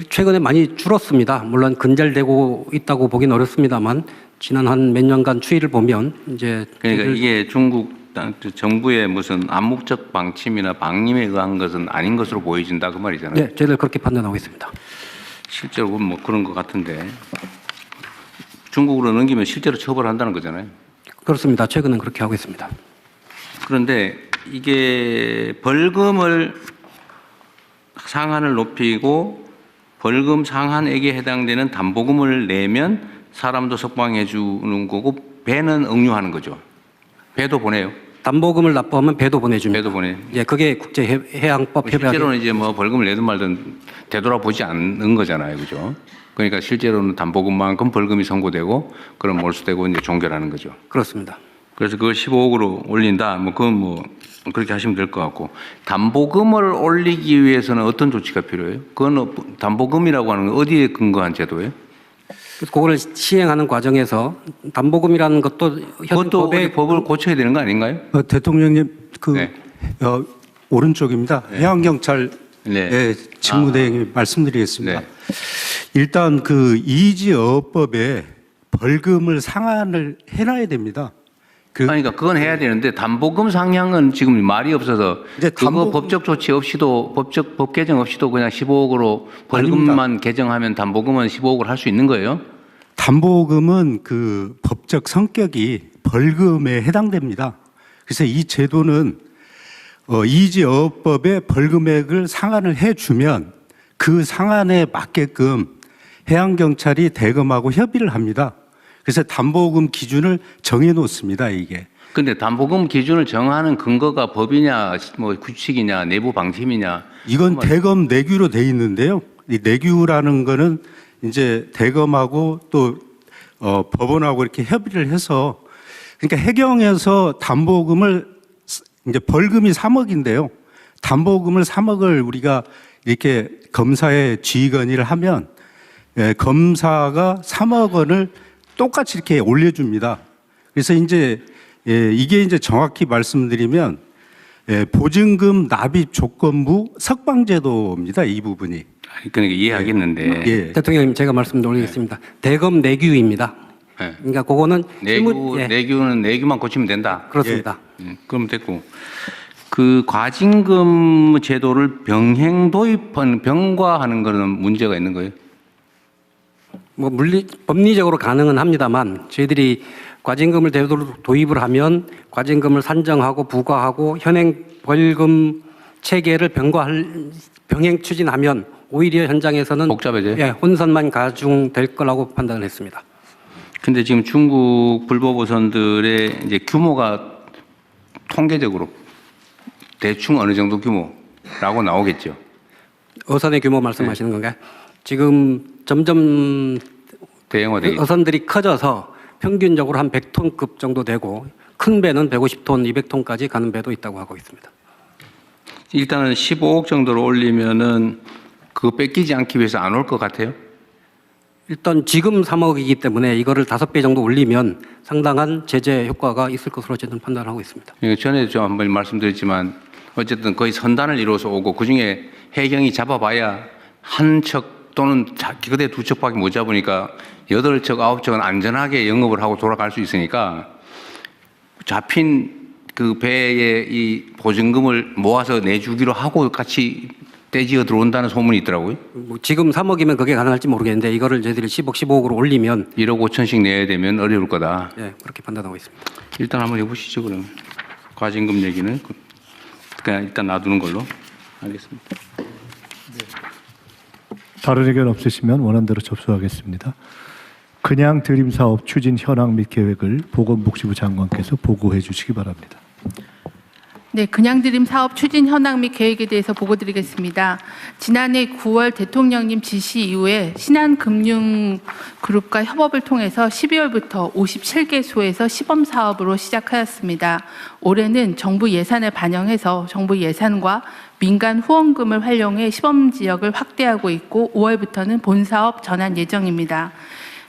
최근에 많이 줄었습니다. 물론 근절되고 있다고 보긴 어렵습니다만 지난 한 몇 년간 추이를 보면 이제 그러니까 이게 중국 정부의 무슨 암묵적 방침이나 방임에 의한 것은 아닌 것으로 보여진다 그 말이잖아요. 네, 저희들 그렇게 판단하고 있습니다. 실제로 뭐 그런 것 같은데 중국으로 넘기면 실제로 처벌한다는 거잖아요. 그렇습니다. 최근은 그렇게 하고 있습니다. 그런데 이게 벌금을 상한을 높이고 벌금 상한액에 해당되는 담보금을 내면 사람도 석방해 주는 거고 배는 응유하는 거죠. 배도 보내요. 담보금을 납부하면 배도 보내줍니다. 배도 보내. 예, 그게 국제해양법 협약에 실제로는 이제 뭐 벌금을 내든 말든 되돌아보지 않는 거잖아요, 그죠? 그러니까 실제로는 담보금만큼 벌금이 선고되고 그럼 몰수되고 이제 종결하는 거죠. 그렇습니다. 그래서 그걸 15억으로 올린다. 뭐 그건 뭐 그렇게 하시면 될 것 같고 담보금을 올리기 위해서는 어떤 조치가 필요해요? 그건 담보금이라고 하는 건 어디에 근거한 제도예요? 그거를 시행하는 과정에서 담보금이라는 것도 그것도 법을 고쳐야 되는 거 아닌가요? 대통령님 네. 오른쪽입니다. 네. 해양경찰 네. 직무대행이 말씀드리겠습니다. 네. 일단 그 이지어업법에 벌금을 상한을 해놔야 됩니다. 그러니까 그건 해야 되는데 담보금 상향은 지금 말이 없어서 그거 법적 조치 없이도 법 개정 없이도 그냥 15억으로 벌금만 아닙니다. 개정하면 담보금은 15억을 할 수 있는 거예요? 담보금은 그 법적 성격이 벌금에 해당됩니다. 그래서 이 제도는 이지어업법에 벌금액을 상한을 해주면 그 상한에 맞게끔 해양경찰이 대검하고 협의를 합니다. 그래서 담보금 기준을 정해 놓습니다, 이게. 근데 담보금 기준을 정하는 근거가 법이냐, 뭐 규칙이냐, 내부 방침이냐. 이건 대검 내규로 돼 있는데요. 이 내규라는 거는 이제 대검하고 또 법원하고 이렇게 협의를 해서 그러니까 해경에서 담보금을 이제 벌금이 3억인데요. 담보금을 3억을 우리가 이렇게 검사에 지휘 건의를 하면 검사가 3억 원을 똑같이 이렇게 올려줍니다. 그래서 이제 이게 이제 정확히 말씀드리면 보증금 납입 조건부 석방제도입니다. 이 부분이. 그러니까 이해하겠는데. 예. 대통령님 제가 말씀드리겠습니다. 대검 내규입니다. 네. 그러니까 그거는 내규는 내규만 고치면 된다. 그렇습니다. 그럼 됐고. 그 과징금 제도를 병과하는 거는 문제가 있는 거예요? 뭐 법리적으로 가능은 합니다만 저희들이 과징금을 도입을 하면 과징금을 산정하고 부과하고 현행 벌금 체계를 병행 추진하면 오히려 현장에서는 복잡해져요? 예, 혼선만 가중될 거라고 판단을 했습니다. 근데 지금 중국 불법어선들의 이제 규모가 통계적으로 대충 어느 정도 규모라고 나오겠죠? 어선의 규모 말씀하시는 건가요? 지금 점점 대형화되겠죠. 어선들이 커져서 평균적으로 한 100톤급 정도 되고 큰 배는 150톤, 200톤까지 가는 배도 있다고 하고 있습니다. 일단은 15억 정도로 올리면은 그거 뺏기지 않기 위해서 안 올 것 같아요? 일단 지금 3억이기 때문에 이거를 5배 정도 올리면 상당한 제재 효과가 있을 것으로 저는 판단하고 있습니다. 전에 좀 한번 말씀드렸지만 어쨌든 거의 선단을 이루어서 오고 그중에 해경이 잡아봐야 한 척 또는 그대 두 척밖에 못 잡으니까 8척, 9척은 안전하게 영업을 하고 돌아갈 수 있으니까 잡힌 그 배에 이 보증금을 모아서 내주기로 하고 같이 떼지어 들어온다는 소문이 있더라고요. 뭐 지금 3억이면 그게 가능할지 모르겠는데 이거를 저희들이 10억, 15억으로 올리면 1억 5천씩 내야 되면 어려울 거다. 예, 그렇게 판단하고 있습니다. 일단 한번 해보시죠, 그러면. 과징금 얘기는 그냥 일단 놔두는 걸로. 알겠습니다. 다른 의견 없으시면 원안대로 접수하겠습니다. 그냥 드림 사업 추진 현황 및 계획을 보건복지부 장관께서 보고해 주시기 바랍니다. 네, 그냥 드림 사업 추진 현황 및 계획에 대해서 보고드리겠습니다. 지난해 9월 대통령님 지시 이후에 신한금융그룹과 협업을 통해서 12월부터 57개소에서 시범 사업으로 시작하였습니다. 올해는 정부 예산을 반영해서 정부 예산과 민간 후원금을 활용해 시범 지역을 확대하고 있고 5월부터는 본 사업 전환 예정입니다.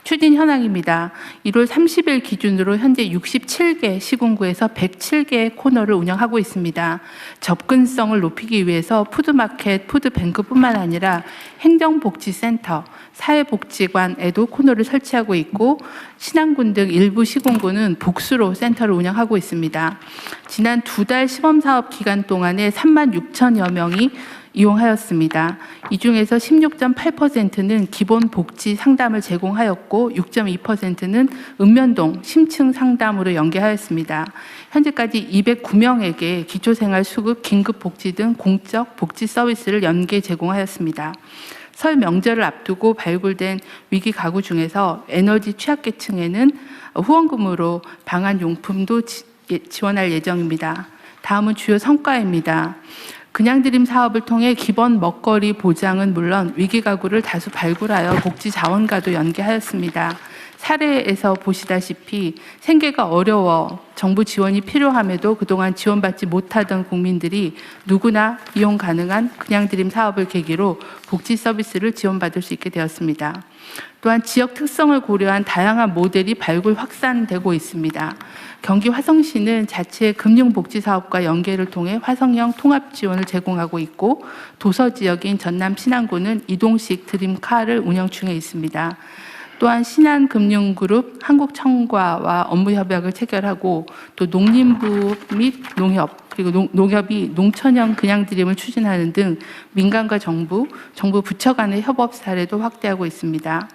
추진 현황입니다. 1월 30일 기준으로 현재 67개 시군구에서 107개의 코너를 운영하고 있습니다. 접근성을 높이기 위해서 푸드마켓, 푸드뱅크뿐만 아니라 행정복지센터, 사회복지관에도 코너를 설치하고 있고 신안군 등 일부 시군구는 복수로 센터를 운영하고 있습니다. 지난 2달 시범사업 기간 동안에 36,000여 명이 이용하였습니다. 이 중에서 16.8%는 기본 복지 상담을 제공하였고 6.2%는 읍면동 심층 상담으로 연계하였습니다. 현재까지 209명에게 기초생활 수급, 긴급복지 등 공적 복지 서비스를 연계 제공하였습니다. 설 명절을 앞두고 발굴된 위기 가구 중에서 에너지 취약계층에는 후원금으로 방한용품도 지원할 예정입니다. 다음은 주요 성과입니다. 그냥 드림 사업을 통해 기본 먹거리 보장은 물론 위기 가구를 다수 발굴하여 복지 자원과도 연계하였습니다. 사례에서 보시다시피 생계가 어려워 정부 지원이 필요함에도 그동안 지원받지 못하던 국민들이 누구나 이용 가능한 그냥 드림 사업을 계기로 복지 서비스를 지원받을 수 있게 되었습니다. 또한 지역 특성을 고려한 다양한 모델이 발굴 확산되고 있습니다. 경기 화성시는 자체 금융복지사업과 연계를 통해 화성형 통합 지원을 제공하고 있고 도서 지역인 전남 신안군은 이동식 드림카를 운영 중에 있습니다. 또한 신한금융그룹 한국청과와 업무 협약을 체결하고 또 농림부 및 농협 그리고 농협이 농촌형 그냥 드림을 추진하는 등 민간과 정부 부처 간의 협업 사례도 확대하고 있습니다.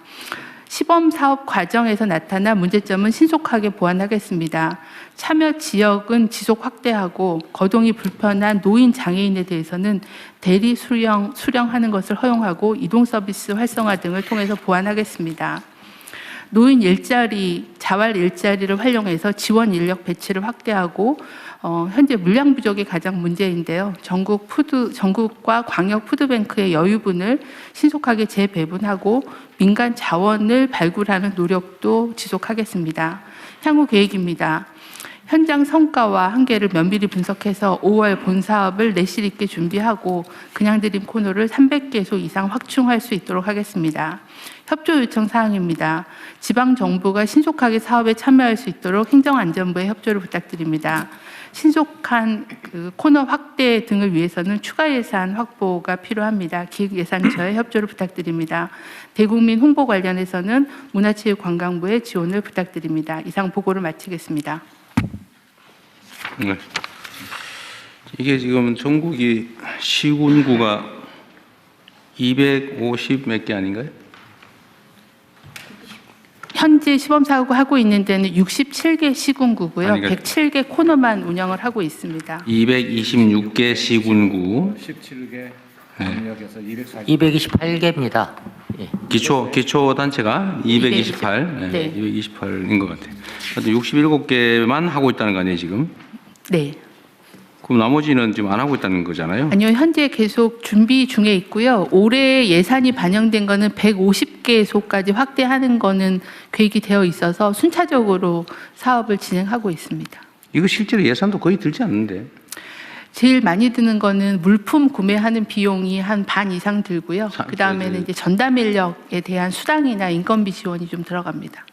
시범 사업 과정에서 나타난 문제점은 신속하게 보완하겠습니다. 참여 지역은 지속 확대하고 거동이 불편한 노인 장애인에 대해서는 대리 수령하는 것을 허용하고 이동 서비스 활성화 등을 통해서 보완하겠습니다. 노인 일자리, 자활 일자리를 활용해서 지원 인력 배치를 확대하고 현재 물량 부족이 가장 문제인데요. 전국과 광역 푸드뱅크의 여유분을 신속하게 재배분하고 민간 자원을 발굴하는 노력도 지속하겠습니다. 향후 계획입니다. 현장 성과와 한계를 면밀히 분석해서 5월 본 사업을 내실 있게 준비하고 그냥 드림 코너를 300개소 이상 확충할 수 있도록 하겠습니다. 협조 요청 사항입니다. 지방정부가 신속하게 사업에 참여할 수 있도록 행정안전부의 협조를 부탁드립니다. 신속한 코너 확대 등을 위해서는 추가 예산 확보가 필요합니다. 기획예산처의 협조를 부탁드립니다. 대국민 홍보 관련해서는 문화체육관광부의 지원을 부탁드립니다. 이상 보고를 마치겠습니다. 네. 이게 지금 전국이 시군구가 250 몇 개 아닌가요? 현재 시범사업을 하고 있는 데는 67개 시군구고요. 아니, 그러니까 107개 코너만 운영을 하고 있습니다. 226개 시군구. 17개 광역에서 228개입니다. 예. 기초 단체가 228, 네. 228인 것 같아요. 67개만 하고 있다는 거 아니에요, 지금? 네. 그럼 나머지는 지금 안 하고 있다는 거잖아요. 아니요, 현재 계속 준비 중에 있고요. 올해 예산이 반영된 거는 150개소까지 확대하는 거는 계획이 되어 있어서 순차적으로 사업을 진행하고 있습니다. 이거 실제로 예산도 거의 들지 않는데. 제일 많이 드는 거는 물품 구매하는 비용이 한 반 이상 들고요. 그 다음에는 이제 전담 인력에 대한 수당이나 인건비 지원이 좀 들어갑니다.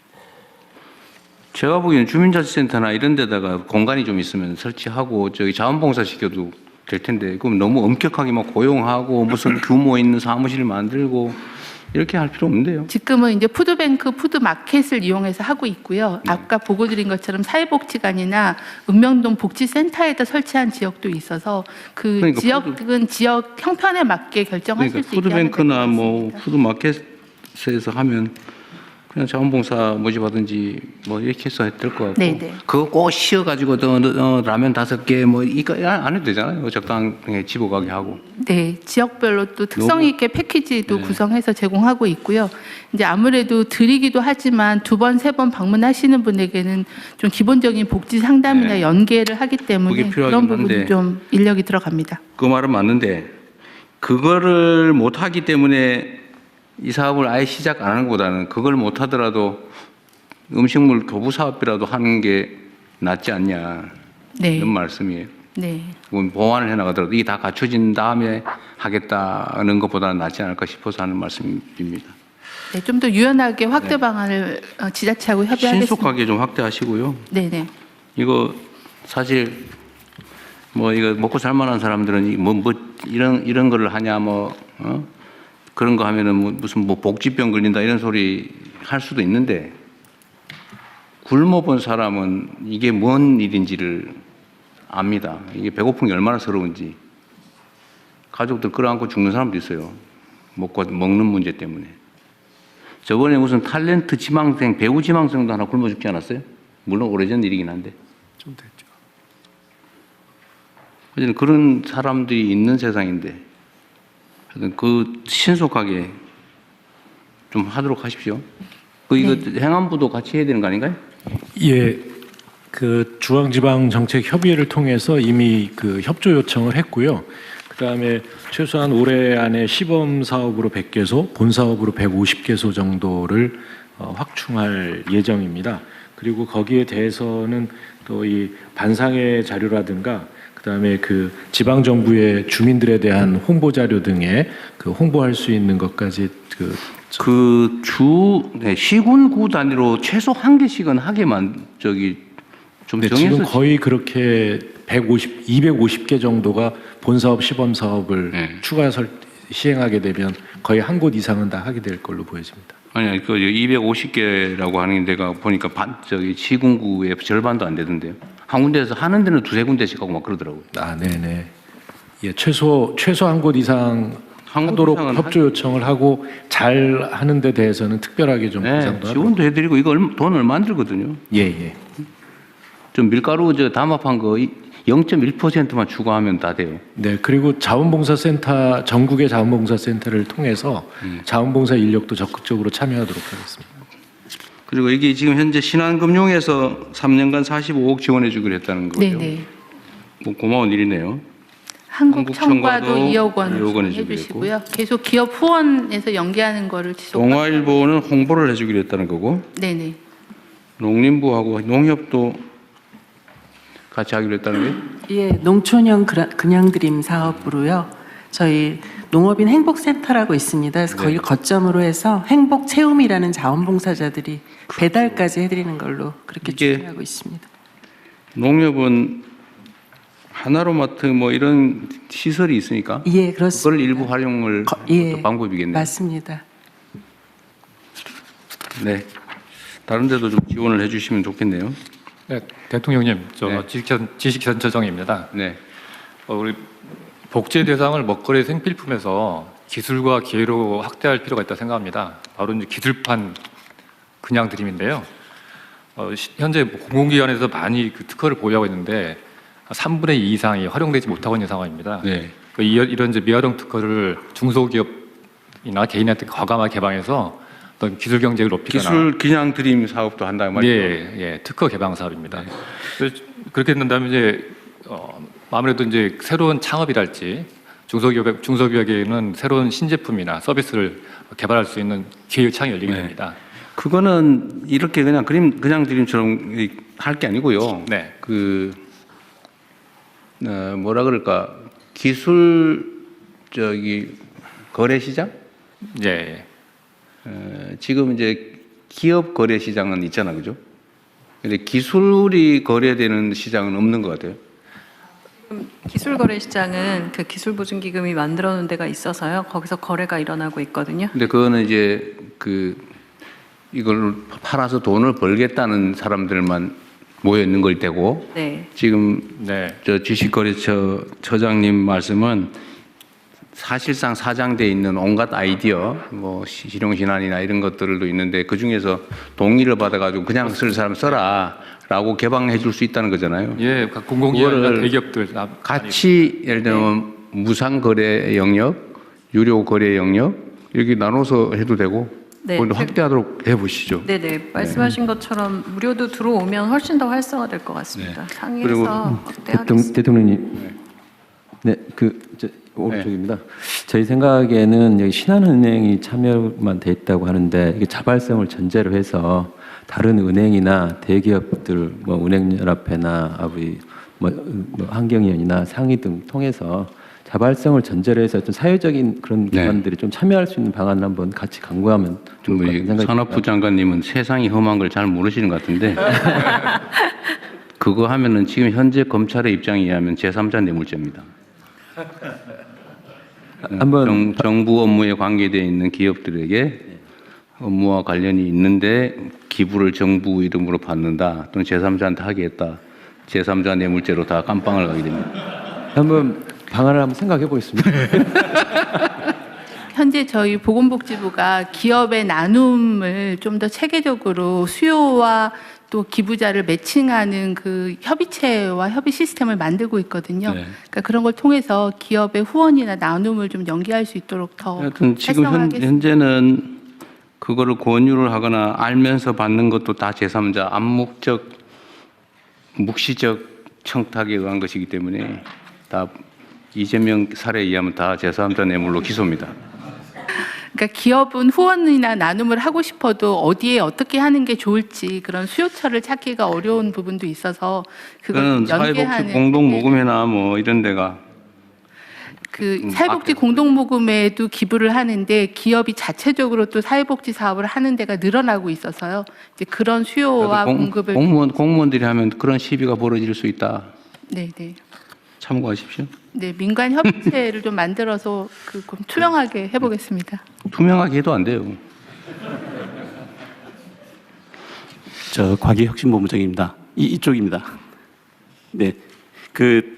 제가 보기에는 주민자치센터나 이런 데다가 공간이 좀 있으면 설치하고 저기 자원봉사 시켜도 될 텐데 그럼 너무 엄격하게 막 고용하고 무슨 규모 있는 사무실 만들고 이렇게 할 필요 없는데요. 지금은 이제 푸드뱅크, 푸드마켓을 이용해서 하고 있고요. 아까 보고 드린 것처럼 사회복지관이나 읍명동 복지센터에다 설치한 지역도 있어서 그 그러니까 지역은 지역 형편에 맞게 결정하실 그러니까 수 있게 하는 푸드뱅크나 데 뭐 푸드마켓에서 하면 그냥 자원봉사 모집하든지 뭐 이렇게 해서 될 것 같고 네네. 그거 꼭 씌워가지고 라면 5개 뭐 이거 안 해도 되잖아요. 적당히 집어가게 하고. 네, 지역별로 또 특성 있게 패키지도 구성해서 제공하고 있고요. 이제 아무래도 드리기도 하지만 2번, 3번 방문하시는 분에게는 좀 기본적인 복지 상담이나 연계를 하기 때문에 그게 필요하긴 그런 부분이 한데. 좀 인력이 들어갑니다. 그 말은 맞는데 그거를 못 하기 때문에 이 사업을 아예 시작 안 하는 것보다는 그걸 못 하더라도 음식물 교부 사업이라도 하는 게 낫지 않냐 네. 이런 말씀이에요. 네. 그건 보완을 해 나가더라도 이게 다 갖춰진 다음에 하겠다는 것보다는 낫지 않을까 싶어서 하는 말씀입니다. 네, 좀 더 유연하게 확대 방안을 지자체하고 협의하겠습니다. 신속하게 좀 확대하시고요. 네네. 이거 사실 뭐 이거 먹고 살만한 사람들은 뭐 이런 거를 하냐 그런 거 하면은 무슨 복지병 걸린다 이런 소리 할 수도 있는데 굶어본 사람은 이게 뭔 일인지를 압니다. 이게 배고픈 게 얼마나 서러운지. 가족들 끌어안고 죽는 사람도 있어요. 먹는 문제 때문에. 저번에 무슨 탤런트 지망생, 배우 지망생도 하나 굶어 죽지 않았어요? 물론 오래전 일이긴 한데. 좀 됐죠. 어쨌든 그런 사람들이 있는 세상인데 하여튼 그 신속하게 좀 하도록 하십시오. 이거 행안부도 같이 해야 되는 거 아닌가요? 예, 그 중앙지방정책협의회를 통해서 이미 그 협조 요청을 했고요. 그다음에 최소한 올해 안에 시범 사업으로 100개소, 본 사업으로 150개소 정도를 확충할 예정입니다. 그리고 거기에 대해서는 또 이 반상회 자료라든가 그다음에 그 지방 정부의 주민들에 대한 홍보 자료 등에 그 홍보할 수 있는 것까지 시군구 단위로 최소 1개씩은 하게만 좀 네, 정해서 지금 거의 그렇게 250개 정도가 본 사업, 시범 사업을 추가 시행하게 되면 거의 한 곳 이상은 다 하게 될 걸로 보여집니다. 아니 그 250개라고 하는 데가 보니까 시군구의 절반도 안 되던데요. 한 군데에서 하는 데는 2-3군데씩 하고 막 그러더라고요. 아, 네네. 예, 최소 한 곳 이상 하도록 협조 요청을 하고 잘 하는 데 대해서는 특별하게 좀 보상도 지원도 해드리고 이거 돈 얼마 안 들거든요. 예. 좀 밀가루 담합한 거 0.1%만 추가하면 다 돼요. 네, 그리고 자원봉사센터 전국의 자원봉사센터를 통해서 자원봉사 인력도 적극적으로 참여하도록 하겠습니다. 그리고 이게 지금 현재 신한금융에서 3년간 45억 지원해주기로 했다는 거죠. 네네. 뭐 고마운 일이네요. 한국청과도 2억 원 2억 원 해주시고요. 계속 기업 후원에서 연계하는 거를 지속. 동아일보는 홍보를 해주기로 했다는 거고. 네네. 농림부하고 농협도 같이 하기로 했다는 거예요? 예, 농촌형 그냥드림 사업으로요. 저희 농업인 행복센터라고 있습니다. 그래서 거기 거점으로 해서 행복 체험이라는 자원봉사자들이 배달까지 해드리는 걸로 그렇게 준비하고 있습니다. 농협은 하나로마트 뭐 이런 시설이 있으니까. 예, 그렇습니다. 그걸 일부 활용을 예, 방법이겠네요. 맞습니다. 네. 다른 데도 좀 지원을 해주시면 좋겠네요. 네, 대통령님, 지식선처정입니다. 네. 우리 복제 대상을 먹거리 생필품에서 기술과 기회로 확대할 필요가 있다 생각합니다. 바로 이제 기술판 그냥 드림인데요. 현재 공공기관에서 많이 그 특허를 보유하고 있는데 3분의 2 이상이 활용되지 못하고 있는 상황입니다. 네. 이런 이제 미활용 특허를 중소기업이나 개인한테 과감하게 개방해서 어떤 기술 경쟁을 높이거나 기술 그냥 드림 사업도 한다는 말이죠. 예, 특허 개방 사업입니다. 그래서 그렇게 된다면 이제 아무래도 이제 새로운 창업이랄지 중소기업에는 새로운 신제품이나 서비스를 개발할 수 있는 기회 창이 열리게 됩니다. 그거는 이렇게 그냥 그냥 드림처럼 할 게 아니고요. 네. 뭐라 그럴까 기술 거래 시장? 예. 지금 이제 기업 거래 시장은 있잖아, 그죠? 근데 기술이 거래되는 시장은 없는 것 같아요. 기술거래시장은 그 기술보증기금이 만들어 놓은 데가 있어서요. 거기서 거래가 일어나고 있거든요. 근데 그거는 이제 이걸 팔아서 돈을 벌겠다는 사람들만 모여 있는 걸 테고 네. 지금 저 주식거래처장님 말씀은 사실상 사장돼 있는 온갖 아이디어, 뭐 실용신안이나 이런 것들도 있는데 그 중에서 동의를 받아가지고 그냥 쓸 사람 써라라고 개방해 줄 수 있다는 거잖아요. 예, 공공기관이나 대기업들 같이 예를 들면 무상거래 영역, 유료거래 영역 이렇게 나눠서 해도 되고 네, 그걸 확대하도록 해보시죠. 네네. 말씀하신 것처럼 무료도 들어오면 훨씬 더 활성화될 것 같습니다. 상위에서 확대하겠습니다. 대통령님, 오른쪽입니다. 저희 생각에는 여기 신한은행이 참여만 돼 있다고 하는데 이게 자발성을 전제로 해서 다른 은행이나 대기업들, 뭐 은행연합회나 환경위원이나 상위 등 통해서 자발성을 전제로 해서 좀 사회적인 그런 기관들이 좀 참여할 수 있는 방안을 한번 같이 강구하면 좋을 것 같은 생각이 산업부 장관님은 세상이 험한 걸 잘 모르시는 것 같은데 그거 하면은 지금 현재 검찰의 입장에 의하면 제3자 뇌물죄입니다. 한번 정부 업무에 관계되어 있는 기업들에게 업무와 관련이 있는데 기부를 정부 이름으로 받는다 또는 제3자한테 하겠다. 제3자 뇌물죄로 다 깜빵을 가게 됩니다. 한번 방안을 한번 생각해 보겠습니다. 현재 저희 보건복지부가 기업의 나눔을 좀 더 체계적으로 수요와 또 기부자를 매칭하는 그 협의체와 협의 시스템을 만들고 있거든요. 그러니까 그런 걸 통해서 기업의 후원이나 나눔을 좀 연계할 수 있도록 더 하여튼 지금 현재는 그거를 권유를 하거나 알면서 받는 것도 다 제3자 암묵적 묵시적 청탁에 의한 것이기 때문에 다 이재명 사례에 의하면 다 제3자 뇌물로 기소입니다. 그러니까 기업은 후원이나 나눔을 하고 싶어도 어디에 어떻게 하는 게 좋을지 그런 수요처를 찾기가 어려운 부분도 있어서 그걸 사회복지 연계하는 공동모금회나 뭐 이런 데가 그 사회복지 공동모금회에도 기부를 하는데 기업이 자체적으로 또 사회복지 사업을 하는 데가 늘어나고 있어서요. 이제 그런 수요와 공급을 공무원들이 하면 그런 시비가 벌어질 수 있다. 네. 참고하십시오. 네, 민간 협의체를 좀 만들어서 좀 투명하게 해보겠습니다. 투명하게 해도 안 돼요. 저 과기혁신본부장입니다. 이쪽입니다. 네, 그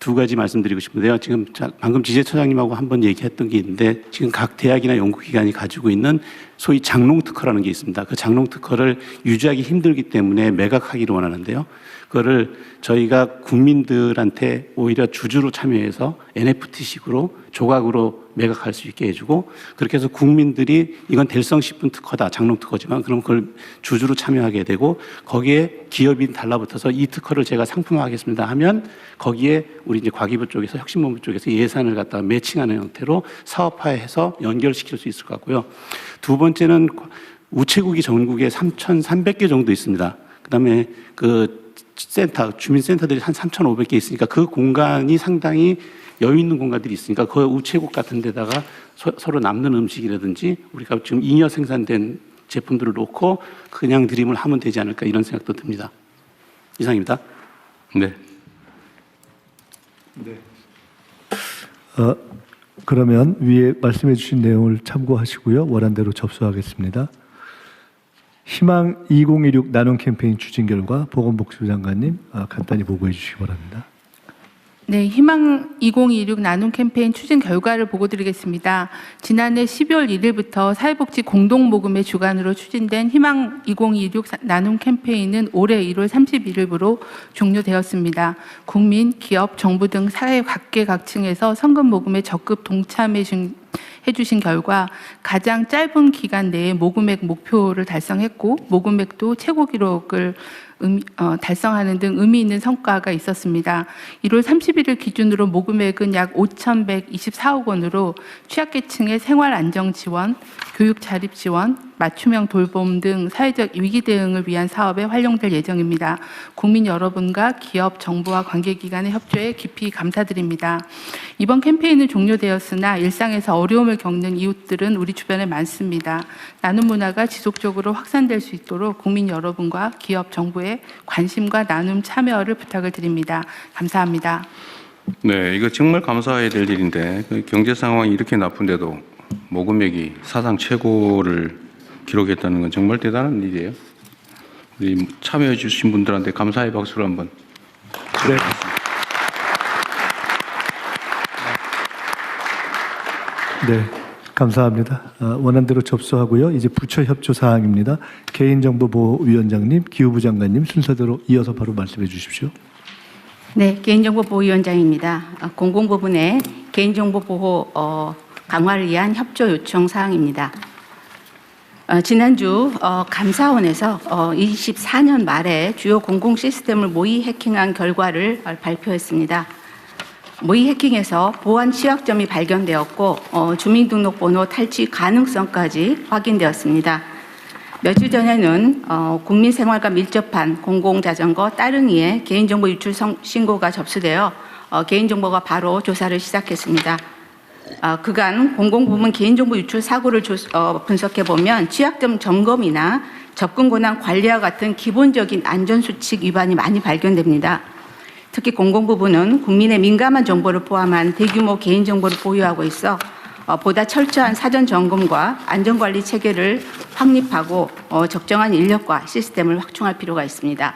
두 가지 말씀드리고 싶은데요. 지금 방금 지재처장님하고 한번 얘기했던 게 있는데 지금 각 대학이나 연구기관이 가지고 있는 소위 장롱 특허라는 게 있습니다. 그 장롱 특허를 유지하기 힘들기 때문에 매각하기를 원하는데요. 그거를 저희가 국민들한테 오히려 주주로 참여해서 NFT식으로 조각으로 매각할 수 있게 해주고 그렇게 해서 국민들이 이건 될성 싶은 특허다, 장롱 특허지만 그럼 그걸 주주로 참여하게 되고 거기에 기업인 달라붙어서 이 특허를 제가 상품화하겠습니다 하면 거기에 우리 이제 과기부 쪽에서 혁신본부 쪽에서 예산을 갖다가 매칭하는 형태로 사업화해서 연결시킬 수 있을 것 같고요. 두 번째는 우체국이 전국에 3,300개 정도 있습니다. 그다음에 그 센터, 주민센터들이 한 3,500개 있으니까 그 공간이 상당히 여유 있는 공간들이 있으니까 그 우체국 같은 데다가 서로 남는 음식이라든지 우리가 지금 잉여 생산된 제품들을 놓고 그냥 드림을 하면 되지 않을까 이런 생각도 듭니다. 이상입니다. 네. 그러면 위에 말씀해 주신 내용을 참고하시고요. 원안대로 접수하겠습니다. 희망 2016 나눔 캠페인 추진 결과 보건복지부 장관님 간단히 보고해 주시기 바랍니다. 네, 희망 2026 나눔 캠페인 추진 결과를 보고 드리겠습니다. 지난해 12월 1일부터 사회복지 공동모금의 주관으로 추진된 희망 2026 나눔 캠페인은 올해 1월 31일부로 종료되었습니다. 국민, 기업, 정부 등 사회 각계각층에서 성금 모금에 적극 동참해 주신 결과 가장 짧은 기간 내에 모금액 목표를 달성했고 모금액도 최고 기록을 달성하는 등 의미 있는 성과가 있었습니다. 1월 31일 기준으로 모금액은 약 5,124억 원으로 취약계층의 생활 안정 지원, 교육 자립 지원, 맞춤형 돌봄 등 사회적 위기 대응을 위한 사업에 활용될 예정입니다. 국민 여러분과 기업, 정부와 관계기관의 협조에 깊이 감사드립니다. 이번 캠페인은 종료되었으나 일상에서 어려움을 겪는 이웃들은 우리 주변에 많습니다. 나눔 문화가 지속적으로 확산될 수 있도록 국민 여러분과 기업, 정부의 관심과 나눔 참여를 부탁을 드립니다. 감사합니다. 네, 이거 정말 감사해야 될 일인데 그 경제 상황이 이렇게 나쁜데도 모금액이 사상 최고를 기록했다는 건 정말 대단한 일이에요. 우리 참여해 주신 분들한테 감사의 박수를 한번. 네. 네, 감사합니다. 원안대로 접수하고요. 이제 부처 협조 사항입니다. 개인정보보호위원장님, 기후부 장관님 순서대로 이어서 바로 말씀해 주십시오. 네, 개인정보보호위원장입니다. 공공부문의 개인정보 보호 강화를 위한 협조 요청 사항입니다. 지난주 감사원에서 24년 말에 주요 공공 시스템을 모의 해킹한 결과를 발표했습니다. 모의 해킹에서 보안 취약점이 발견되었고 주민등록번호 탈취 가능성까지 확인되었습니다. 며칠 전에는 국민 생활과 밀접한 공공자전거 따릉이의 개인정보 유출 신고가 접수되어 개인정보가 바로 조사를 시작했습니다. 그간 공공부문 개인정보 유출 사고를 분석해보면 취약점 점검이나 접근 권한 관리와 같은 기본적인 안전수칙 위반이 많이 발견됩니다. 특히 공공부문은 국민의 민감한 정보를 포함한 대규모 개인정보를 보유하고 있어 보다 철저한 사전 점검과 안전관리 체계를 확립하고 적정한 인력과 시스템을 확충할 필요가 있습니다.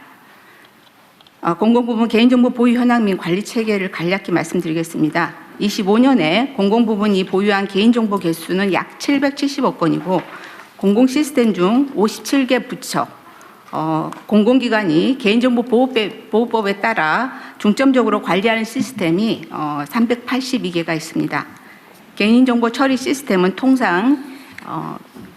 공공부문 개인정보 보유 현황 및 관리 체계를 간략히 말씀드리겠습니다. 25년에 공공부문이 보유한 개인정보 개수는 약 770억 건이고 공공시스템 중 57개 부처, 공공기관이 개인정보 보호법에 따라 중점적으로 관리하는 시스템이 382개가 있습니다. 개인정보 처리 시스템은 통상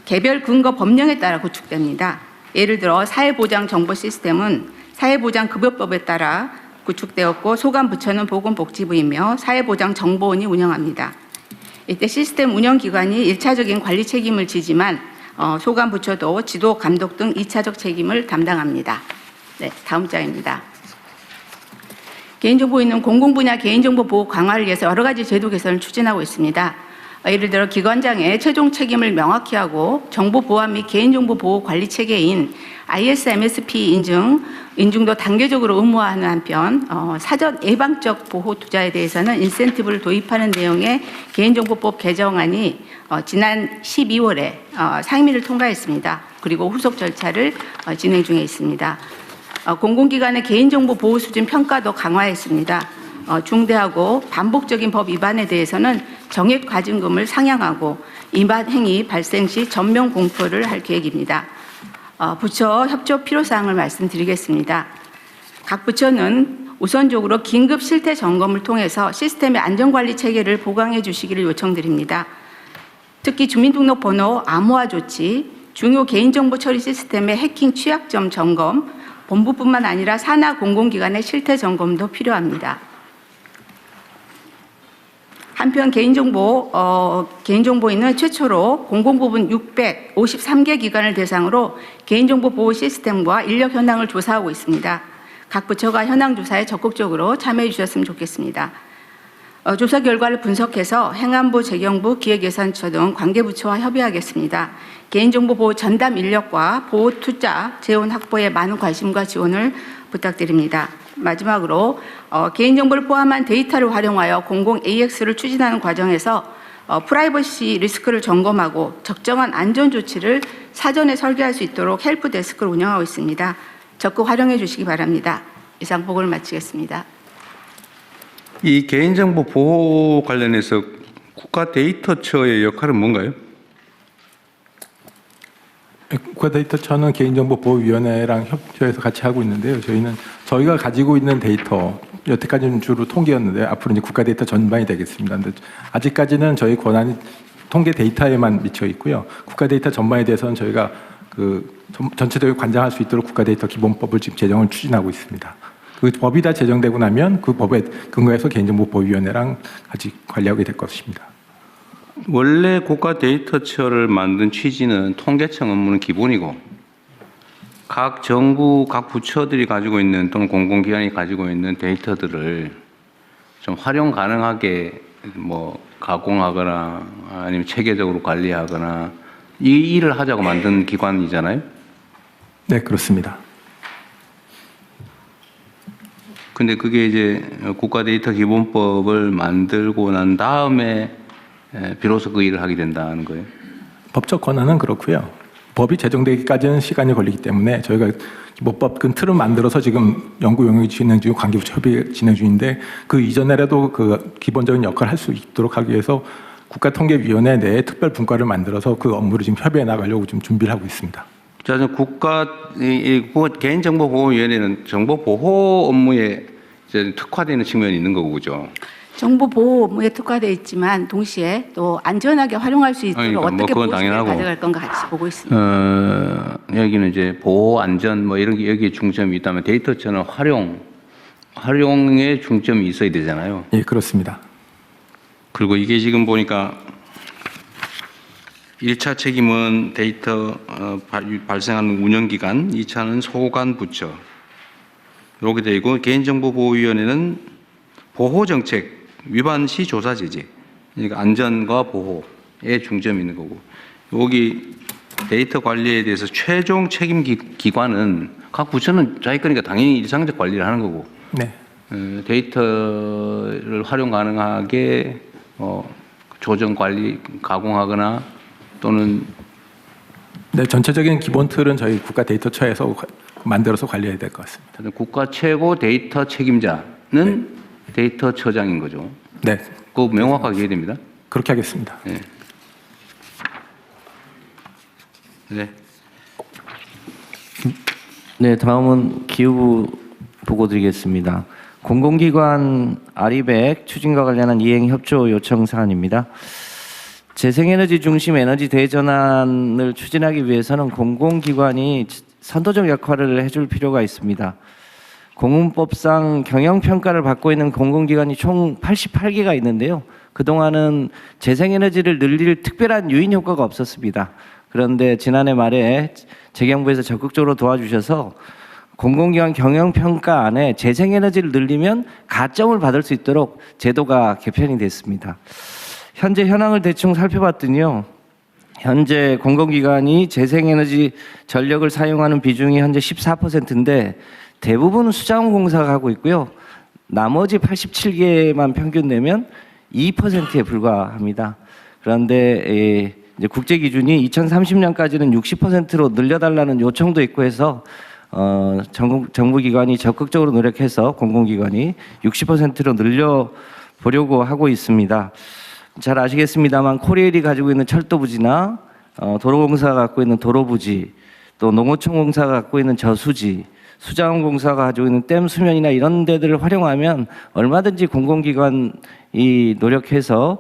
개별 근거 법령에 따라 구축됩니다. 예를 들어 사회보장정보 시스템은 사회보장급여법에 따라 구축되었고 소관부처는 보건복지부이며 사회보장정보원이 운영합니다. 이때 시스템 운영기관이 1차적인 관리 책임을 지지만 소관부처도 지도, 감독 등 2차적 책임을 담당합니다. 네, 다음 장입니다. 개인정보 있는 공공분야 개인정보 보호 강화를 위해서 여러 가지 제도 개선을 추진하고 있습니다. 예를 들어 기관장의 최종 책임을 명확히 하고 정보 보안 및 개인정보 보호 관리 체계인 ISMSP 인증도 단계적으로 의무화하는 한편 사전 예방적 보호 투자에 대해서는 인센티브를 도입하는 내용의 개인정보법 개정안이 지난 12월에 상임위를 통과했습니다. 그리고 후속 절차를 진행 중에 있습니다. 공공기관의 개인정보 보호 수준 평가도 강화했습니다. 중대하고 반복적인 법 위반에 대해서는 정액 과징금을 상향하고 위반 행위 발생 시 전면 공표를 할 계획입니다. 부처 협조 필요사항을 말씀드리겠습니다. 각 부처는 우선적으로 긴급 실태 점검을 통해서 시스템의 안전관리 체계를 보강해 주시기를 요청드립니다. 특히 주민등록번호 암호화 조치, 중요 개인정보 처리 시스템의 해킹 취약점 점검, 본부뿐만 아니라 산하 공공기관의 실태 점검도 필요합니다. 한편 개인정보인은 최초로 공공부문 653개 기관을 대상으로 개인정보 보호 시스템과 인력 현황을 조사하고 있습니다. 각 부처가 현황 조사에 적극적으로 참여해 주셨으면 좋겠습니다. 조사 결과를 분석해서 행안부, 재경부, 기획예산처 등 관계부처와 협의하겠습니다. 개인정보 보호 전담 인력과 보호 투자, 재원 확보에 많은 관심과 지원을 부탁드립니다. 마지막으로 개인정보를 포함한 데이터를 활용하여 공공 AX를 추진하는 과정에서 프라이버시 리스크를 점검하고 적정한 안전 조치를 사전에 설계할 수 있도록 헬프 데스크를 운영하고 있습니다. 적극 활용해 주시기 바랍니다. 이상 보고를 마치겠습니다. 이 개인정보 보호 관련해서 국가 데이터처의 역할은 뭔가요? 국가데이터처는 개인정보보호위원회랑 협조해서 같이 하고 있는데요. 저희가 가지고 있는 데이터, 여태까지는 주로 통계였는데 앞으로 이제 국가데이터 전반이 되겠습니다. 근데 아직까지는 저희 권한이 통계 데이터에만 미쳐 있고요. 국가데이터 전반에 대해서는 저희가 전체적으로 관장할 수 있도록 국가데이터 기본법을 지금 제정을 추진하고 있습니다. 그 법이 다 제정되고 나면 그 법에 근거해서 개인정보보호위원회랑 같이 관리하게 될 것입니다. 원래 국가 데이터처를 만든 취지는 통계청 업무는 기본이고 각 정부, 각 부처들이 가지고 있는 또는 공공기관이 가지고 있는 데이터들을 좀 활용 가능하게 가공하거나 아니면 체계적으로 관리하거나 이 일을 하자고 만든 기관이잖아요. 네, 그렇습니다. 근데 그게 이제 국가 데이터 기본법을 만들고 난 다음에 비로소 그 일을 하게 된다는 거예요. 법적 권한은 그렇고요. 법이 제정되기까지는 시간이 걸리기 때문에 저희가 기본법 그 틀을 만들어서 지금 연구 용역이 진행 중, 관계부처 협의 진행 중인데 그 이전에라도 그 기본적인 역할을 할 수 있도록 하기 위해서 국가통계위원회 내에 특별 분과를 만들어서 그 업무를 지금 협의해 나가려고 좀 준비를 하고 있습니다. 자, 개인정보보호위원회는 정보보호 업무에 이제 특화되는 측면이 있는 거고, 그죠? 정보 보호 업무에 특화되어 있지만 동시에 또 안전하게 활용할 수 있도록 그러니까 어떻게 그건 보호책을 당연하고. 가져갈 건가 같이 보고 있습니다. 여기는 이제 보호, 안전 뭐 이런 게 여기에 중점이 있다면 데이터처는 활용에 중점이 있어야 되잖아요. 예, 그렇습니다. 그리고 이게 지금 보니까 1차 책임은 데이터 발생하는 운영기관, 2차는 소관 부처. 이렇게 되어 있고 개인정보보호위원회는 보호정책 위반 시 조사 제재. 그러니까 안전과 보호에 중점이 있는 거고. 여기 데이터 관리에 대해서 최종 책임 기관은 각 부처는 자기 거니까 당연히 일상적 관리를 하는 거고. 네. 데이터를 활용 가능하게 조정 관리 가공하거나 또는 네, 전체적인 기본 틀은 저희 국가 데이터처에서 만들어서 관리해야 될 것 같습니다. 국가 최고 데이터 책임자는 데이터처장인 거죠. 네. 그거 명확하게 해야 됩니다. 그렇게 하겠습니다. 네. 네. 네, 다음은 기후부 보고 드리겠습니다. 공공기관 아리백 추진과 관련한 이행 협조 요청 사안입니다. 재생에너지 중심 에너지 대전환을 추진하기 위해서는 공공기관이 선도적 역할을 해줄 필요가 있습니다. 공문법상 경영평가를 받고 있는 공공기관이 총 88개가 있는데요. 그동안은 재생에너지를 늘릴 특별한 유인 효과가 없었습니다. 그런데 지난해 말에 재경부에서 적극적으로 도와주셔서 공공기관 경영평가 안에 재생에너지를 늘리면 가점을 받을 수 있도록 제도가 개편이 됐습니다. 현재 현황을 대충 살펴봤더니요. 현재 공공기관이 재생에너지 전력을 사용하는 비중이 현재 14%인데 대부분 수자원공사가 하고 있고요. 나머지 87개만 평균 내면 2%에 불과합니다. 그런데 이제 국제 기준이 2030년까지는 60%로 늘려달라는 요청도 있고 해서 정부기관이 적극적으로 노력해서 공공기관이 60%로 늘려보려고 하고 있습니다. 잘 아시겠습니다만 코리엘이 가지고 있는 철도부지나 도로공사가 갖고 있는 도로부지, 또 농어촌공사가 갖고 있는 저수지, 수자원공사가 가지고 있는 댐 수면이나 이런 데들을 활용하면 얼마든지 공공기관이 노력해서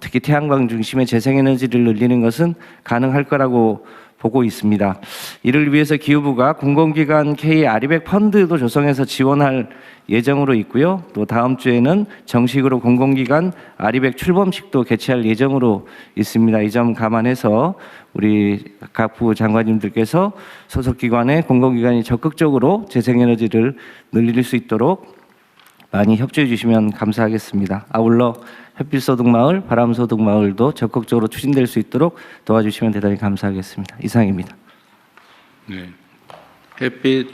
특히 태양광 중심의 재생에너지를 늘리는 것은 가능할 거라고 보고 있습니다. 이를 위해서 기후부가 공공기관 K 아리백 펀드도 조성해서 지원할 예정으로 있고요. 또 다음 주에는 정식으로 공공기관 아리백 출범식도 개최할 예정으로 있습니다. 이 점 감안해서 우리 각 부 장관님들께서 소속기관에 공공기관이 적극적으로 재생에너지를 늘릴 수 있도록 많이 협조해 주시면 감사하겠습니다. 아울러 햇빛소득마을, 바람소득마을도 적극적으로 추진될 수 있도록 도와주시면 대단히 감사하겠습니다. 이상입니다. 네. 햇빛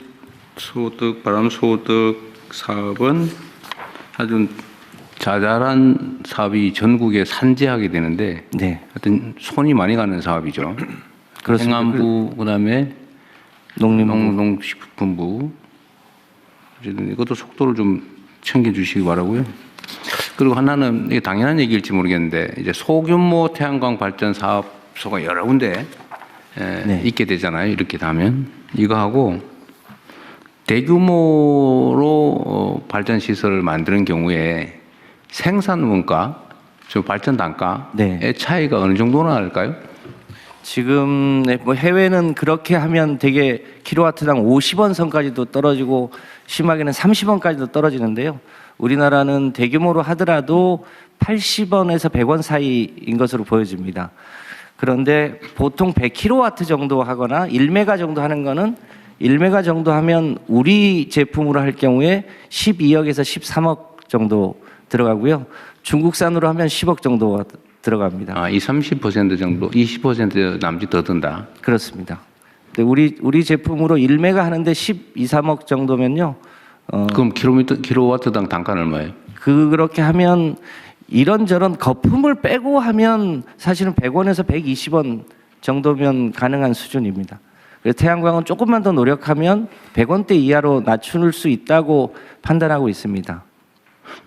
소득, 바람 소득 사업은 아주 자잘한 사업이 전국에 산재하게 되는데, 하여튼 손이 많이 가는 사업이죠. 그렇습니다. 행안부, 그다음에 농식품부, 이것도 속도를 좀 챙겨주시기 바라고요. 그리고 하나는 이게 당연한 얘기일지 모르겠는데 이제 소규모 태양광 발전 사업소가 여러 군데 있게 되잖아요. 이렇게 되면 이거 하고 대규모로 발전 시설을 만드는 경우에 생산 원가, 발전 단가의 차이가 어느 정도나 할까요? 지금 뭐 해외는 그렇게 하면 되게 킬로와트당 50원 선까지도 떨어지고 심하게는 30원까지도 떨어지는데요. 우리나라는 대규모로 하더라도 80원에서 100원 사이인 것으로 보여집니다. 그런데 보통 100kW 정도 하거나 1메가 정도 하는 거는 1메가 정도 하면 우리 제품으로 할 경우에 12억에서 13억 정도 들어가고요. 중국산으로 하면 10억 정도 들어갑니다. 30% 정도, 20% 남짓 더 든다. 그렇습니다. 근데 우리 제품으로 1메가 하는데 12, 13억 정도면요. 그럼 킬로와트당 단가는 얼마예요? 그렇게 하면 이런저런 거품을 빼고 하면 사실은 100원에서 120원 정도면 가능한 수준입니다. 그래서 태양광은 조금만 더 노력하면 100원대 이하로 낮출 수 있다고 판단하고 있습니다.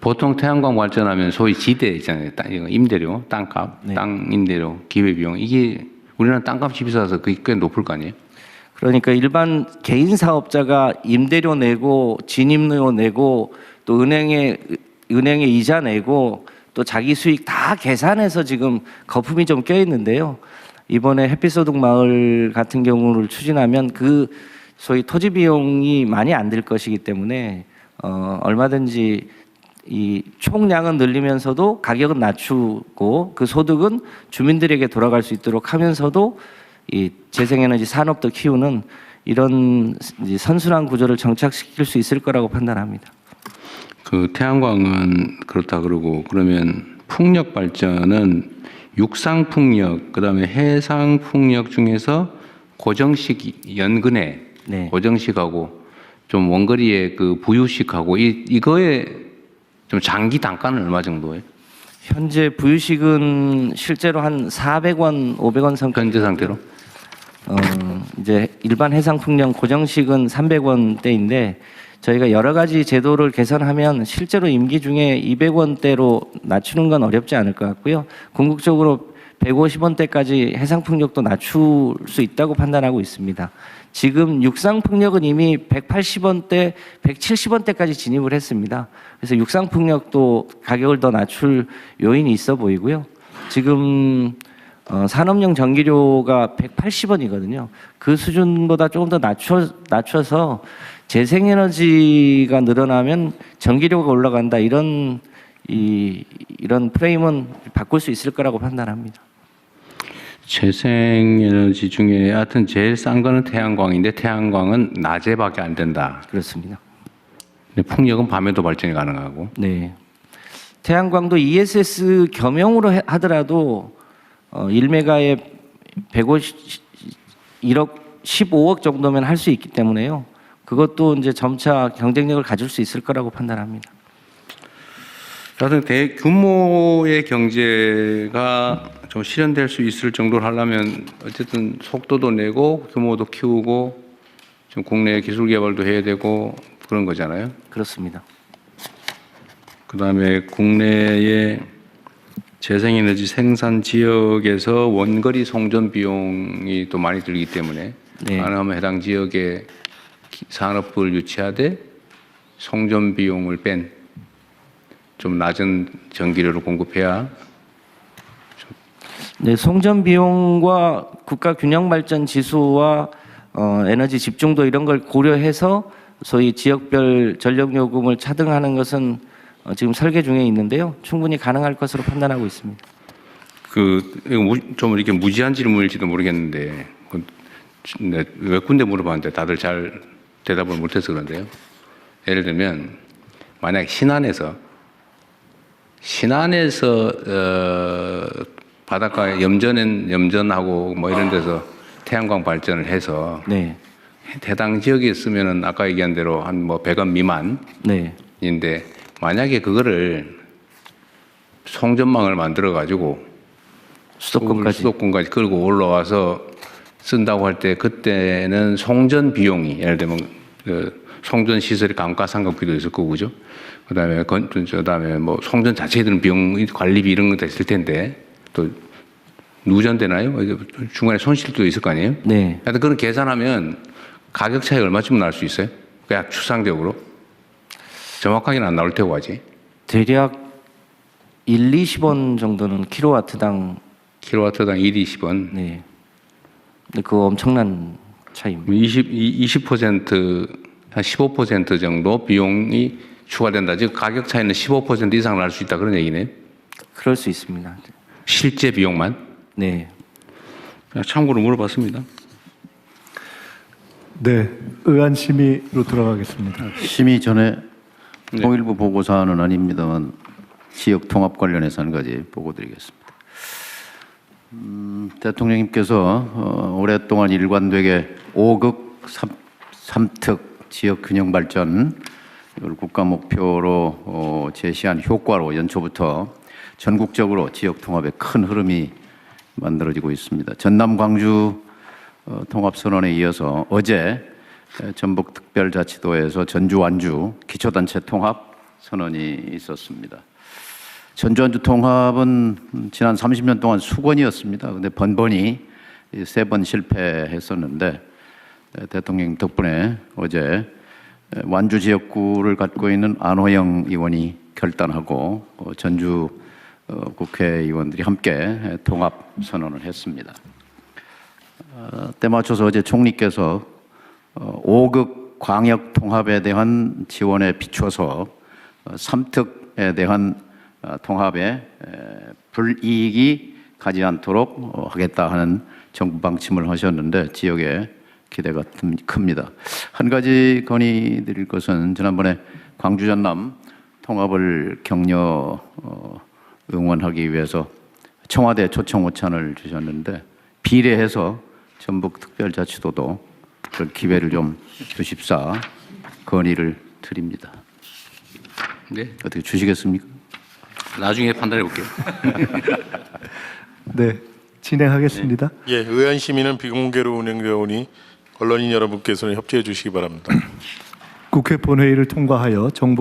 보통 태양광 발전하면 소위 지대 있잖아요. 임대료, 땅값, 네. 땅 임대료, 기회비용. 이게 우리나라 땅값이 비싸서 그게 꽤 높을 거 아니에요? 그러니까 일반 개인 사업자가 임대료 내고 진입료 내고 또 은행에 이자 내고 또 자기 수익 다 계산해서 지금 거품이 좀 껴 있는데요. 이번에 햇빛소득 마을 같은 경우를 추진하면 그 소위 토지 비용이 많이 안 들 것이기 때문에 얼마든지 이 총량은 늘리면서도 가격은 낮추고 그 소득은 주민들에게 돌아갈 수 있도록 하면서도 이 재생에너지 산업도 키우는 이런 선순환 구조를 정착시킬 수 있을 거라고 판단합니다. 그 태양광은 그렇다 그러고 그러면 풍력 발전은 육상 풍력 그다음에 해상 풍력 중에서 고정식 연근해 네. 고정식하고 좀 원거리의 그 부유식하고 이거에 좀 장기 단가는 얼마 정도예요? 현재 부유식은 실제로 한 400원, 500원 선까지 현재 상태로? 이제 일반 해상 풍력 고정식은 300원대인데 저희가 여러 가지 제도를 개선하면 실제로 임기 중에 200원대로 낮추는 건 어렵지 않을 것 같고요. 궁극적으로 150원대까지 해상 풍력도 낮출 수 있다고 판단하고 있습니다. 지금 육상 풍력은 이미 180원대, 170원대까지 진입을 했습니다. 그래서 육상 풍력도 가격을 더 낮출 요인이 있어 보이고요. 지금 산업용 전기료가 180원이거든요. 그 수준보다 조금 더 낮춰서 재생에너지가 늘어나면 전기료가 올라간다 이런 프레임은 바꿀 수 있을 거라고 판단합니다. 재생에너지 중에 하여튼 제일 싼 거는 태양광인데 태양광은 낮에밖에 안 된다. 그렇습니다. 근데 풍력은 밤에도 발전이 가능하고. 네. 태양광도 ESS 겸용으로 하더라도 1메가에 1억 15억 정도면 할 수 있기 때문에요. 그것도 이제 점차 경쟁력을 가질 수 있을 거라고 판단합니다. 하여튼 대규모의 경제가 좀 실현될 수 있을 정도로 하려면 어쨌든 속도도 내고 규모도 키우고 좀 국내 기술 개발도 해야 되고 그런 거잖아요. 그렇습니다. 그다음에 국내의 재생에너지 생산 지역에서 원거리 송전 비용이 또 많이 들기 때문에 네. 가능하면 해당 지역에 산업부를 유치하되 송전 비용을 뺀 좀 낮은 전기료를 공급해야. 네, 송전 비용과 국가 균형 발전 지수와 에너지 집중도 이런 걸 고려해서 소위 지역별 전력 요금을 차등하는 것은 지금 설계 중에 있는데요. 충분히 가능할 것으로 판단하고 있습니다. 좀 이렇게 무지한 질문일지도 모르겠는데 몇 군데 물어봤는데 다들 잘 대답을 못해서 그런데요. 예를 들면 만약 신안에서 바닷가에 염전하고 뭐 이런 데서 태양광 발전을 해서 네. 해당 지역에 쓰면은 아까 얘기한 대로 한 뭐 100원 미만인데 네. 만약에 그거를 송전망을 만들어 가지고 수도권까지 끌고 올라와서 쓴다고 할 때 그때는 송전 비용이 예를 들면 그 송전 시설의 감가상각비도 있을 거고 그죠? 그다음에 뭐 송전 자체에 드는 비용 관리비 이런 것도 있을 텐데 또 누전되나요? 중간에 손실도 있을 거 아니에요? 네. 하여튼 그런 계산하면 가격 차이 얼마쯤 날 수 있어요? 그냥 추상적으로 정확하게는 안 나올 테고 하지. 대략 1, 20원 정도는 킬로와트당 1, 20원. 네. 근데 그거 엄청난 차이입니다. 20% 한 15% 정도 비용이 추가된다. 즉 가격 차이는 15% 이상 날 수 있다 그런 얘기네요. 그럴 수 있습니다. 실제 비용만? 네. 참고로 물어봤습니다. 네, 의안 심의로 돌아가겠습니다. 심의 전에 통일부 보고 사안은 아닙니다만 지역 통합 관련해서 한 가지 보고 드리겠습니다. 대통령님께서 오랫동안 일관되게 5극 3특 지역 균형 발전 이걸 국가 목표로 제시한 효과로 연초부터 전국적으로 지역 통합의 큰 흐름이 만들어지고 있습니다. 전남 광주 통합선언에 이어서 어제 전북특별자치도에서 전주 완주 기초단체 통합 선언이 있었습니다. 전주 완주 통합은 지난 30년 동안 수건이었습니다. 근데 번번이 3번 실패했었는데 대통령 덕분에 어제 완주 지역구를 갖고 있는 안호영 의원이 결단하고 전주 국회의원들이 함께 통합 선언을 했습니다. 때 맞춰서 어제 총리께서 5급 광역 통합에 대한 지원에 비춰서 3특에 대한 통합에 불이익이 가지 않도록 하겠다 하는 정부 방침을 하셨는데 지역에 기대가 큽니다. 한 가지 건의드릴 것은 지난번에 광주 전남 통합을 격려 응원하기 위해서 청와대 초청 오찬을 주셨는데 비례해서 전북특별자치도도 그런 기회를 좀 주십사 건의를 드립니다. 네. 어떻게 주시겠습니까? 나중에 판단해 볼게요. 네, 진행하겠습니다. 예, 의안 심의는 비공개로 운영되오니 언론인 여러분께서는 협조해 주시기 바랍니다. 국회 본회의를 통과하여 정부